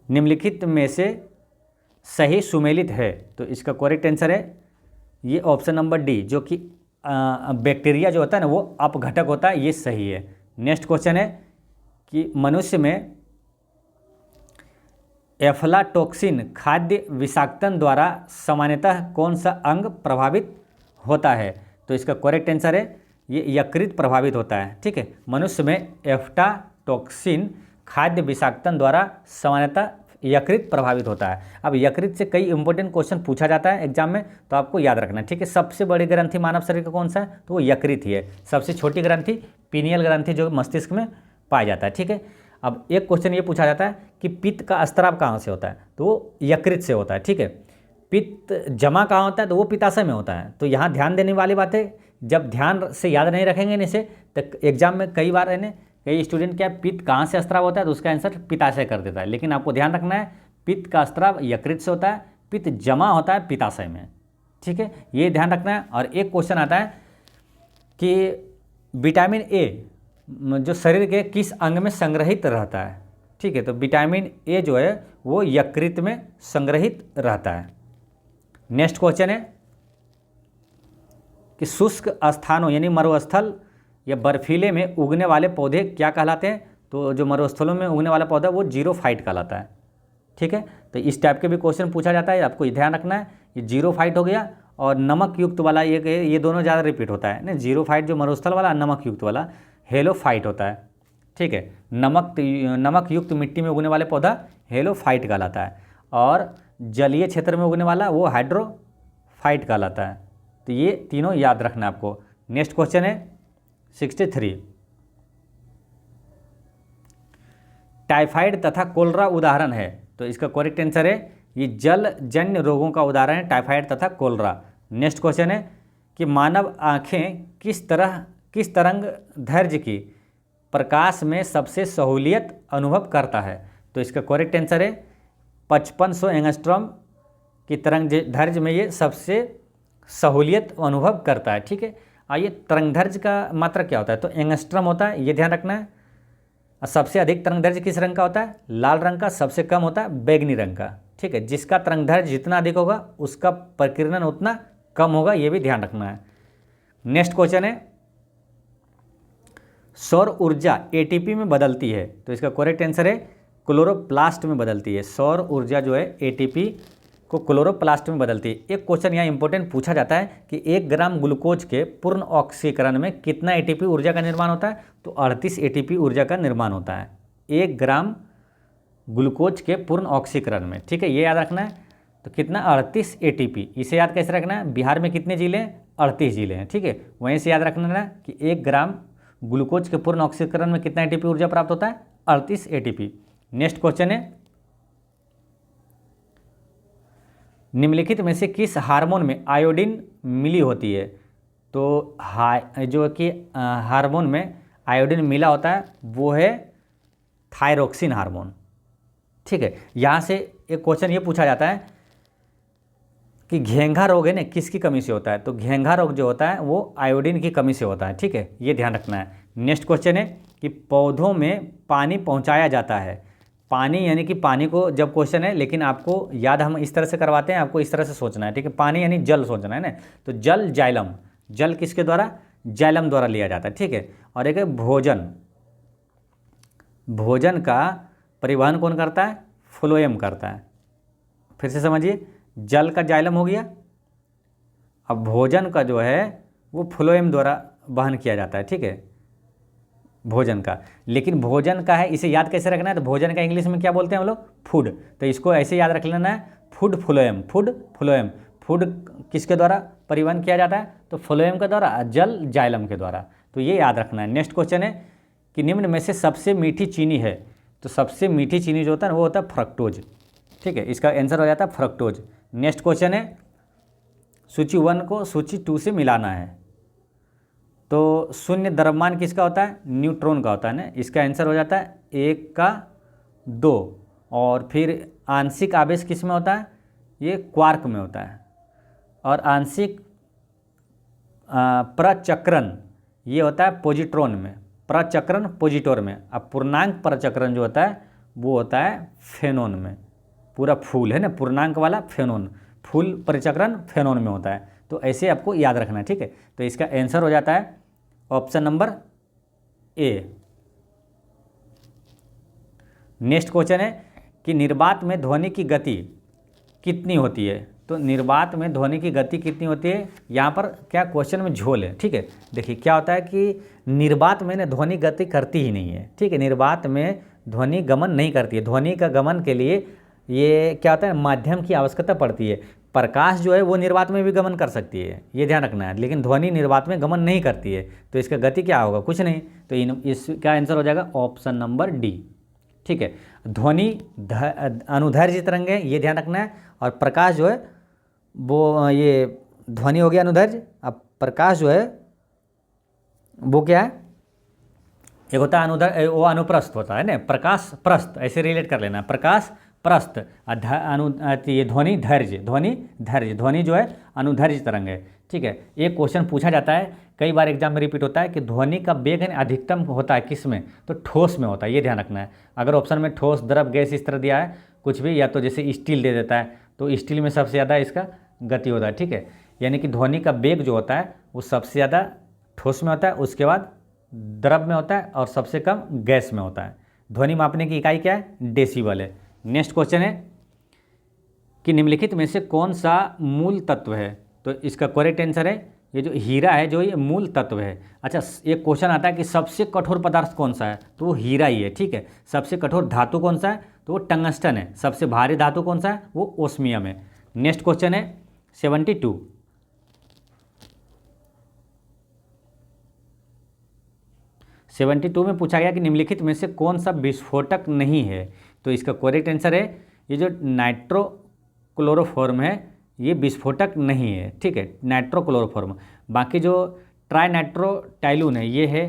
निम्नलिखित में से सही सुमेलित है? तो इसका करेक्ट आंसर है ये ऑप्शन नंबर डी, जो कि बैक्टीरिया जो होता है ना वो अपघटक होता है, ये सही है। नेक्स्ट क्वेश्चन है कि मनुष्य में एफ्लाटॉक्सिन खाद्य विषाक्तन द्वारा सामान्यतः कौन सा अंग प्रभावित होता है? तो इसका करेक्ट आंसर है ये यकृत प्रभावित होता है। ठीक है, मनुष्य में एफ्लाटॉक्सिन खाद्य विषाक्तन द्वारा सामान्यतः यकृत प्रभावित होता है। अब यकृत से कई इंपॉर्टेंट क्वेश्चन पूछा जाता है एग्जाम में, तो आपको याद रखना है। ठीक है, सबसे बड़ी ग्रंथि मानव शरीर का कौन सा है? तो वो यकृत ही है। सबसे छोटी ग्रंथि पीनियल ग्रंथि जो मस्तिष्क में पाया जाता है। ठीक है, अब एक क्वेश्चन ये पूछा जाता है कि पित्त का स्त्राव कहाँ से होता है? तो वो यकृत से होता है। ठीक है, पित्त जमा कहाँ होता है? तो वो पित्ताशय में होता है। तो यहाँ ध्यान देने वाली बात है, जब ध्यान से याद नहीं रखेंगे न इसे, तो एग्जाम में कई बार है कई स्टूडेंट क्या पित्त कहाँ से स्त्राव होता है तो उसका आंसर पित्ताशय कर देता है। लेकिन आपको ध्यान रखना है पित्त का स्त्राव यकृत से होता है, पित्त जमा होता है पित्ताशय में। ठीक है, ये ध्यान रखना है। और एक क्वेश्चन आता है कि विटामिन ए जो शरीर के किस अंग में संग्रहित रहता है? ठीक है, तो विटामिन ए जो है वो यकृत में संग्रहित रहता है। नेक्स्ट क्वेश्चन है कि शुष्क स्थानों यानी मरुस्थल या बर्फीले में उगने वाले पौधे क्या कहलाते हैं? तो जो मरुस्थलों में उगने वाला पौधा वो जीरोफाइट कहलाता है। ठीक है, तो इस टाइप के भी क्वेश्चन पूछा जाता है, आपको ध्यान रखना है। ये जीरोफाइट हो गया, और नमक युक्त वाला ये दोनों ज़्यादा रिपीट होता है ना। जीरोफाइट जो मरुस्थल वाला, नमक युक्त वाला हेलोफाइट होता है। ठीक है। नमक युक्त मिट्टी में उगने वाले पौधा हेलोफाइट कहलाता है, और जलीय क्षेत्र में उगने वाला वो हाइड्रोफाइट कहलाता है। तो ये तीनों याद रखना आपको। नेक्स्ट क्वेश्चन है 63, टाइफाइड तथा कोलरा उदाहरण है। तो इसका करेक्ट आंसर है ये जलजन्य रोगों का उदाहरण है टाइफाइड तथा कोलरा। नेक्स्ट क्वेश्चन है कि मानव आँखें किस तरंग दैर्ध्य की प्रकाश में सबसे सहूलियत अनुभव करता है। तो इसका करेक्ट आंसर है 5500 एंगस्ट्रॉम की तरंग दैर्ध्य में ये सबसे सहूलियत अनुभव करता है। ठीक है। आइए, तरंग दैर्ध्य का मात्रा क्या होता है? तो एंगस्ट्रॉम होता है, ये ध्यान रखना है। और सबसे अधिक तरंग दैर्ध्य किस रंग का होता है? लाल रंग का। सबसे कम होता है बैगनी रंग का। ठीक है। जिसका तरंग दैर्ध्य जितना अधिक होगा उसका प्रकीर्णन उतना कम होगा, ये भी ध्यान रखना है। नेक्स्ट क्वेश्चन है, सौर ऊर्जा एटीपी में बदलती है। तो इसका करेक्ट आंसर है क्लोरोप्लास्ट में बदलती है। सौर ऊर्जा जो है एटीपी को क्लोरोप्लास्ट में बदलती है। एक क्वेश्चन यहाँ इंपॉर्टेंट पूछा जाता है कि 1 ग्राम ग्लूकोज के पूर्ण ऑक्सीकरण में कितना एटीपी ऊर्जा का निर्माण होता है? तो 38 एटीपी ऊर्जा का निर्माण होता है 1 ग्राम ग्लूकोज के पूर्ण ऑक्सीकरण में। ठीक है, ये याद रखना है। तो कितना? 38 एटीपी। इसे याद कैसे रखना है? बिहार में कितने जिले हैं? 38 जिले हैं। ठीक है, वहीं से याद रखना है कि 1 ग्राम ग्लूकोज के पूर्ण ऑक्सीकरण में कितना एटीपी ऊर्जा प्राप्त होता है? 38 एटीपी। नेक्स्ट क्वेश्चन है, निम्नलिखित में से किस हार्मोन में आयोडीन मिली होती है? तो जो कि हार्मोन में आयोडीन मिला होता है वो है थायरोक्सिन हार्मोन। ठीक है। यहाँ से एक क्वेश्चन ये पूछा जाता है कि घेंघा रोग है ना किसकी कमी से होता है? तो घेंघा रोग जो होता है वो आयोडीन की कमी से होता है। ठीक है, ये ध्यान रखना है। नेक्स्ट क्वेश्चन है कि पौधों में पानी पहुँचाया जाता है। पानी यानी कि पानी को जब क्वेश्चन है, लेकिन आपको याद हम इस तरह से करवाते हैं, आपको इस तरह से सोचना है। ठीक है, पानी यानी जल सोचना है ना। तो जल जाइलम, जल किसके द्वारा? जाइलम द्वारा लिया जाता है। ठीक है। और एक है भोजन, भोजन का परिवहन कौन करता है? फ्लोएम करता है। फिर से समझिए, जल का जाइलम हो गया, अब भोजन का जो है वो फ्लोएम द्वारा वहन किया जाता है। ठीक है, भोजन का। लेकिन भोजन का है, इसे याद कैसे रखना है? तो भोजन का इंग्लिश में क्या बोलते हैं हम लोग? फूड। तो इसको ऐसे याद रख लेना है, food phloem, food phloem. Food किसके द्वारा परिवहन किया जाता है? तो फ्लोएम के द्वारा, जल जाइलम के द्वारा। तो ये याद रखना है। नेक्स्ट क्वेश्चन है कि निम्न में से सबसे मीठी चीनी है। तो सबसे मीठी चीनी जो होता है वो होता है फ्रक्टोज। ठीक है, इसका आंसर हो जाता है फ्रक्टोज। नेक्स्ट क्वेश्चन है, सूची 1 को सूची 2 से मिलाना है। तो शून्य द्रव्यमान किसका होता है? न्यूट्रॉन का होता है ना। इसका आंसर हो जाता है 1 का 2। और फिर आंशिक आवेश किस में होता है? ये क्वार्क में होता है। और आंशिक प्रचक्रण ये होता है पॉजिट्रॉन में। प्रचक्रण पॉजिट्रॉन में। अब पूर्णांक प्रचक्रण जो होता है वो होता है फेनोन में। पूरा फूल है ना, पूर्णांक वाला फेनोन, फूल परिचक्रण फेनोन में होता है। तो ऐसे आपको याद रखना है। ठीक है, तो इसका आंसर हो जाता है option number A. Next question है कि निर्वात में ध्वनि की गति कितनी होती है? तो निर्वात में ध्वनि की गति कितनी होती है? यहाँ पर क्या क्वेश्चन में झोल है। ठीक है, देखिए क्या होता है कि निर्वात में ध्वनि गति करती ही नहीं है। ठीक है, निर्वात में ध्वनि गमन नहीं करती है। ध्वनि का गमन के लिए ये क्या होता है? माध्यम की आवश्यकता पड़ती है। प्रकाश जो है वो निर्वात में भी गमन कर सकती है, ये ध्यान रखना है, लेकिन ध्वनि निर्वात में गमन नहीं करती है। तो इसका गति क्या होगा? कुछ नहीं। तो इसका आंसर हो जाएगा ऑप्शन नंबर डी। ठीक है, ध्वनि अनुदैर्ध्य तरंग है, ये ध्यान रखना है। और प्रकाश जो है वो, ये ध्वनि हो गया अनुदैर्ध्य। अब प्रकाश जो है वो क्या है? एक होता है अनुदैर्ध्य, वो अनुप्रस्थ होता है ना। प्रकाश प्रस्थ, ऐसे रिलेट कर लेना। प्रकाश प्रस्थ, ये ध्वनि धैर्य, ध्वनि धैर्य, ध्वनि जो है अनुधैर्य तरंग है। ठीक है, एक क्वेश्चन पूछा जाता है, कई बार एग्जाम में रिपीट होता है कि ध्वनि का वेग अधिकतम होता है किस में? तो ठोस में होता है, ये ध्यान रखना है। अगर ऑप्शन में ठोस, द्रव, गैस इस तरह दिया है कुछ भी, या तो जैसे स्टील दे देता है तो स्टील में सबसे ज़्यादा इसका गति होता है। ठीक है, यानी कि ध्वनि का वेग जो होता है वो सबसे ज़्यादा ठोस में होता है, उसके बाद द्रव में होता है और सबसे कम गैस में होता है। ध्वनि मापने की इकाई क्या है? डेसिबल है। नेक्स्ट क्वेश्चन है कि निम्नलिखित में से कौन सा मूल तत्व है? तो इसका करेक्ट आंसर है ये जो हीरा है जो ये मूल तत्व है। अच्छा, एक क्वेश्चन आता है कि सबसे कठोर पदार्थ कौन सा है, तो वो हीरा ही है। ठीक है, सबसे कठोर धातु कौन सा है, तो वो टंगस्टन है। सबसे भारी धातु कौन सा है, वो ओस्मियम है। नेक्स्ट क्वेश्चन है 72। 72 में पूछा गया कि निम्नलिखित में से कौन सा विस्फोटक नहीं है, तो इसका करेक्ट आंसर है ये जो नाइट्रोक्लोरोफॉर्म है, ये विस्फोटक नहीं है। ठीक है, नाइट्रोक्लोरोफॉर्म। बाकी जो ट्राइनाइट्रोटाइलून है ये है,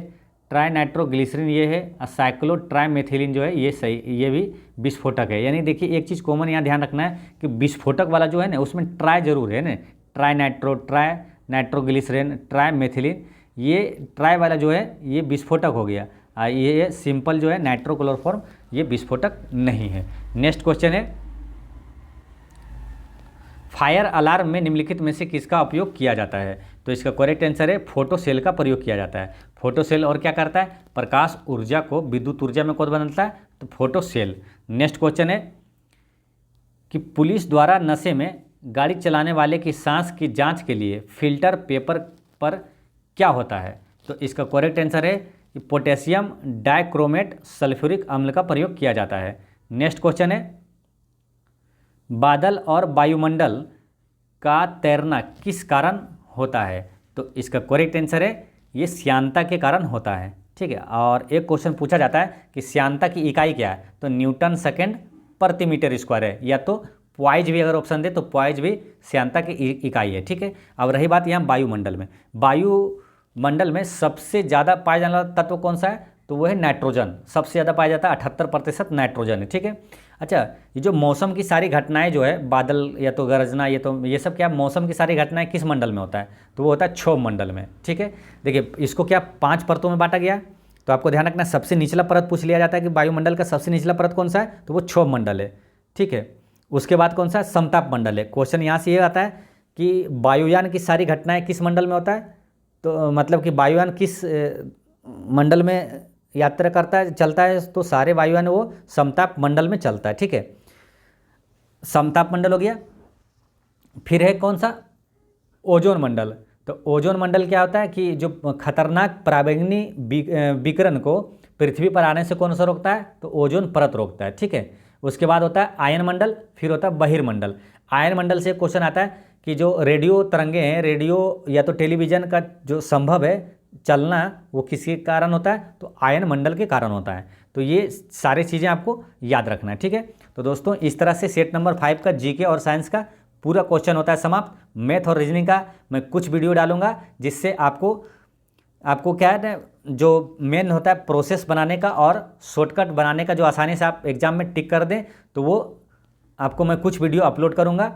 ट्राइनाइट्रोग्लिसरीन ये है, और साइक्लोट्राइमेथिलीन जो है ये सही, ये भी विस्फोटक है। यानी देखिए एक चीज़ कॉमन यहाँ ध्यान रखना है कि विस्फोटक वाला जो है ना उसमें ट्राई जरूर है ना, ट्राइनाइट्रोग्लिसरीन, ट्राइमेथिलीन, ये ट्राई वाला जो है ये विस्फोटक हो गया। ये सिंपल जो है नाइट्रोक्लोरोफॉर्म ये विस्फोटक नहीं है। नेक्स्ट क्वेश्चन है फायर अलार्म में निम्नलिखित में से किसका उपयोग किया जाता है, तो इसका करेक्ट आंसर है फोटो सेल का प्रयोग किया जाता है। फोटो सेल और क्या करता है, प्रकाश ऊर्जा को विद्युत ऊर्जा में कौन बदलता है, तो फोटो सेल। नेक्स्ट क्वेश्चन है कि पुलिस द्वारा नशे में गाड़ी चलाने वाले की सांस की जांच के लिए फिल्टर पेपर पर क्या होता है, तो इसका करेक्ट आंसर है कि पोटेशियम डाइक्रोमेट सल्फ्यूरिक अम्ल का प्रयोग किया जाता है। नेक्स्ट क्वेश्चन है बादल और वायुमंडल का तैरना किस कारण होता है, तो इसका करेक्ट आंसर है ये श्यानता के कारण होता है। ठीक है, और एक क्वेश्चन पूछा जाता है कि श्यानता की इकाई क्या है, तो न्यूटन सेकेंड प्रति मीटर स्क्वायर है, या तो पॉइज भी अगर ऑप्शन दे तो पॉइज भी श्यानता की इकाई है। ठीक है, अब रही बात यहाँ वायुमंडल में, वायुमंडल में सबसे ज़्यादा पाया जाने वाला तत्व कौन सा है, तो वो है नाइट्रोजन। सबसे ज़्यादा पाया जाता है 78% नाइट्रोजन है। ठीक है, अच्छा ये जो मौसम की सारी घटनाएं जो है, बादल या तो गरजना, ये सब क्या मौसम की सारी घटनाएं किस मंडल में होता है, तो वो होता है क्षोभ मंडल में। ठीक है, देखिए इसको क्या 5 परतों में बांटा गया, तो आपको ध्यान रखना सबसे निचला परत पूछ लिया जाता है कि वायुमंडल का सबसे निचला परत कौन सा है, तो वो क्षोभ मंडल है। ठीक है, उसके बाद कौन सा है, समताप मंडल है। क्वेश्चन यहाँ से ये आता है कि वायुयान की सारी घटनाएं किस मंडल में होता है, तो मतलब कि वायुयान किस मंडल में यात्रा करता है, चलता है, तो सारे वायुयान वो समताप मंडल में चलता है। ठीक है, समताप मंडल हो गया। फिर है कौन सा, ओजोन मंडल। तो ओजोन मंडल क्या होता है कि जो खतरनाक पराबैंगनी विकिरण को पृथ्वी पर आने से कौन सा रोकता है, तो ओजोन परत रोकता है। ठीक है, उसके बाद होता है आयन मंडल, फिर होता है बहिर्मंडल। आयन मंडल से क्वेश्चन आता है कि जो रेडियो तरंगे हैं, रेडियो या तो टेलीविज़न का जो संभव है चलना, वो किसके कारण होता है, तो आयन मंडल के कारण होता है। तो ये सारी चीज़ें आपको याद रखना है। ठीक है, तो दोस्तों इस तरह से सेट नंबर 5 का जीके और साइंस का पूरा क्वेश्चन होता है समाप्त। मैथ और रीजनिंग का मैं कुछ वीडियो डालूंगा जिससे आपको क्या है ना, जो मेन होता है प्रोसेस बनाने का और शॉर्टकट बनाने का, जो आसानी से आप एग्जाम में टिक कर दें, तो वो आपको मैं कुछ वीडियो अपलोड करूँगा।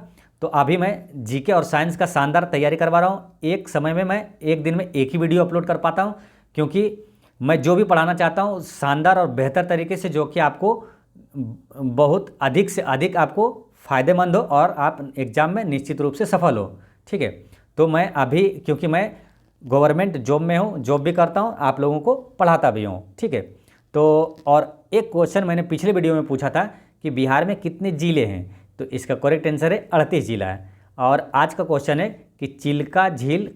तो अभी मैं जीके और साइंस का शानदार तैयारी करवा रहा हूँ। एक समय में मैं एक दिन में एक ही वीडियो अपलोड कर पाता हूँ, क्योंकि मैं जो भी पढ़ाना चाहता हूँ शानदार और बेहतर तरीके से, जो कि आपको बहुत अधिक से अधिक आपको फ़ायदेमंद हो और आप एग्ज़ाम में निश्चित रूप से सफल हो। ठीक है, तो मैं अभी, क्योंकि मैं गवर्नमेंट जॉब में हूँ, जॉब भी करता हूँ, आप लोगों को पढ़ाता भी हूँ। ठीक है, तो और एक क्वेश्चन मैंने पिछले वीडियो में पूछा था कि बिहार में कितने ज़िले हैं, तो इसका करेक्ट आंसर है 38 जिला है। और आज का क्वेश्चन है कि चिल्का झील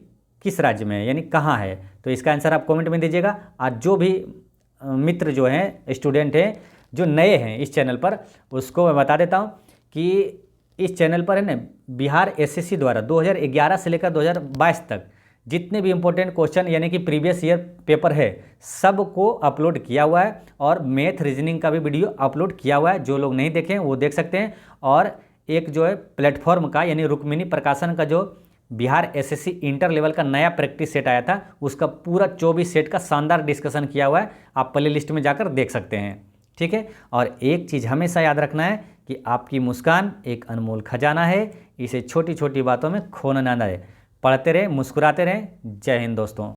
किस राज्य में है, यानी कहाँ है, तो इसका आंसर आप कमेंट में दीजिएगा। आज जो भी मित्र जो हैं, स्टूडेंट हैं जो नए हैं इस चैनल पर, उसको मैं बता देता हूँ कि इस चैनल पर है ना बिहार एसएससी द्वारा 2011 से लेकर 2022 तक जितने भी इंपॉर्टेंट क्वेश्चन यानी कि प्रीवियस ईयर पेपर है सबको अपलोड किया हुआ है, और मैथ रीजनिंग का भी वीडियो अपलोड किया हुआ है। जो लोग नहीं देखें वो देख सकते हैं। और एक जो है प्लेटफॉर्म का यानी रुक्मिणी प्रकाशन का जो बिहार एसएससी इंटर लेवल का नया प्रैक्टिस सेट आया था, उसका पूरा 24 सेट का शानदार डिस्कशन किया हुआ है, आप प्ले लिस्ट में जाकर देख सकते हैं। ठीक है, और एक चीज़ हमेशा याद रखना है कि आपकी मुस्कान एक अनमोल खजाना है, इसे छोटी छोटी बातों में खोना ना रहे। पढ़ते रहें, मुस्कुराते रहें। जय हिंद दोस्तों।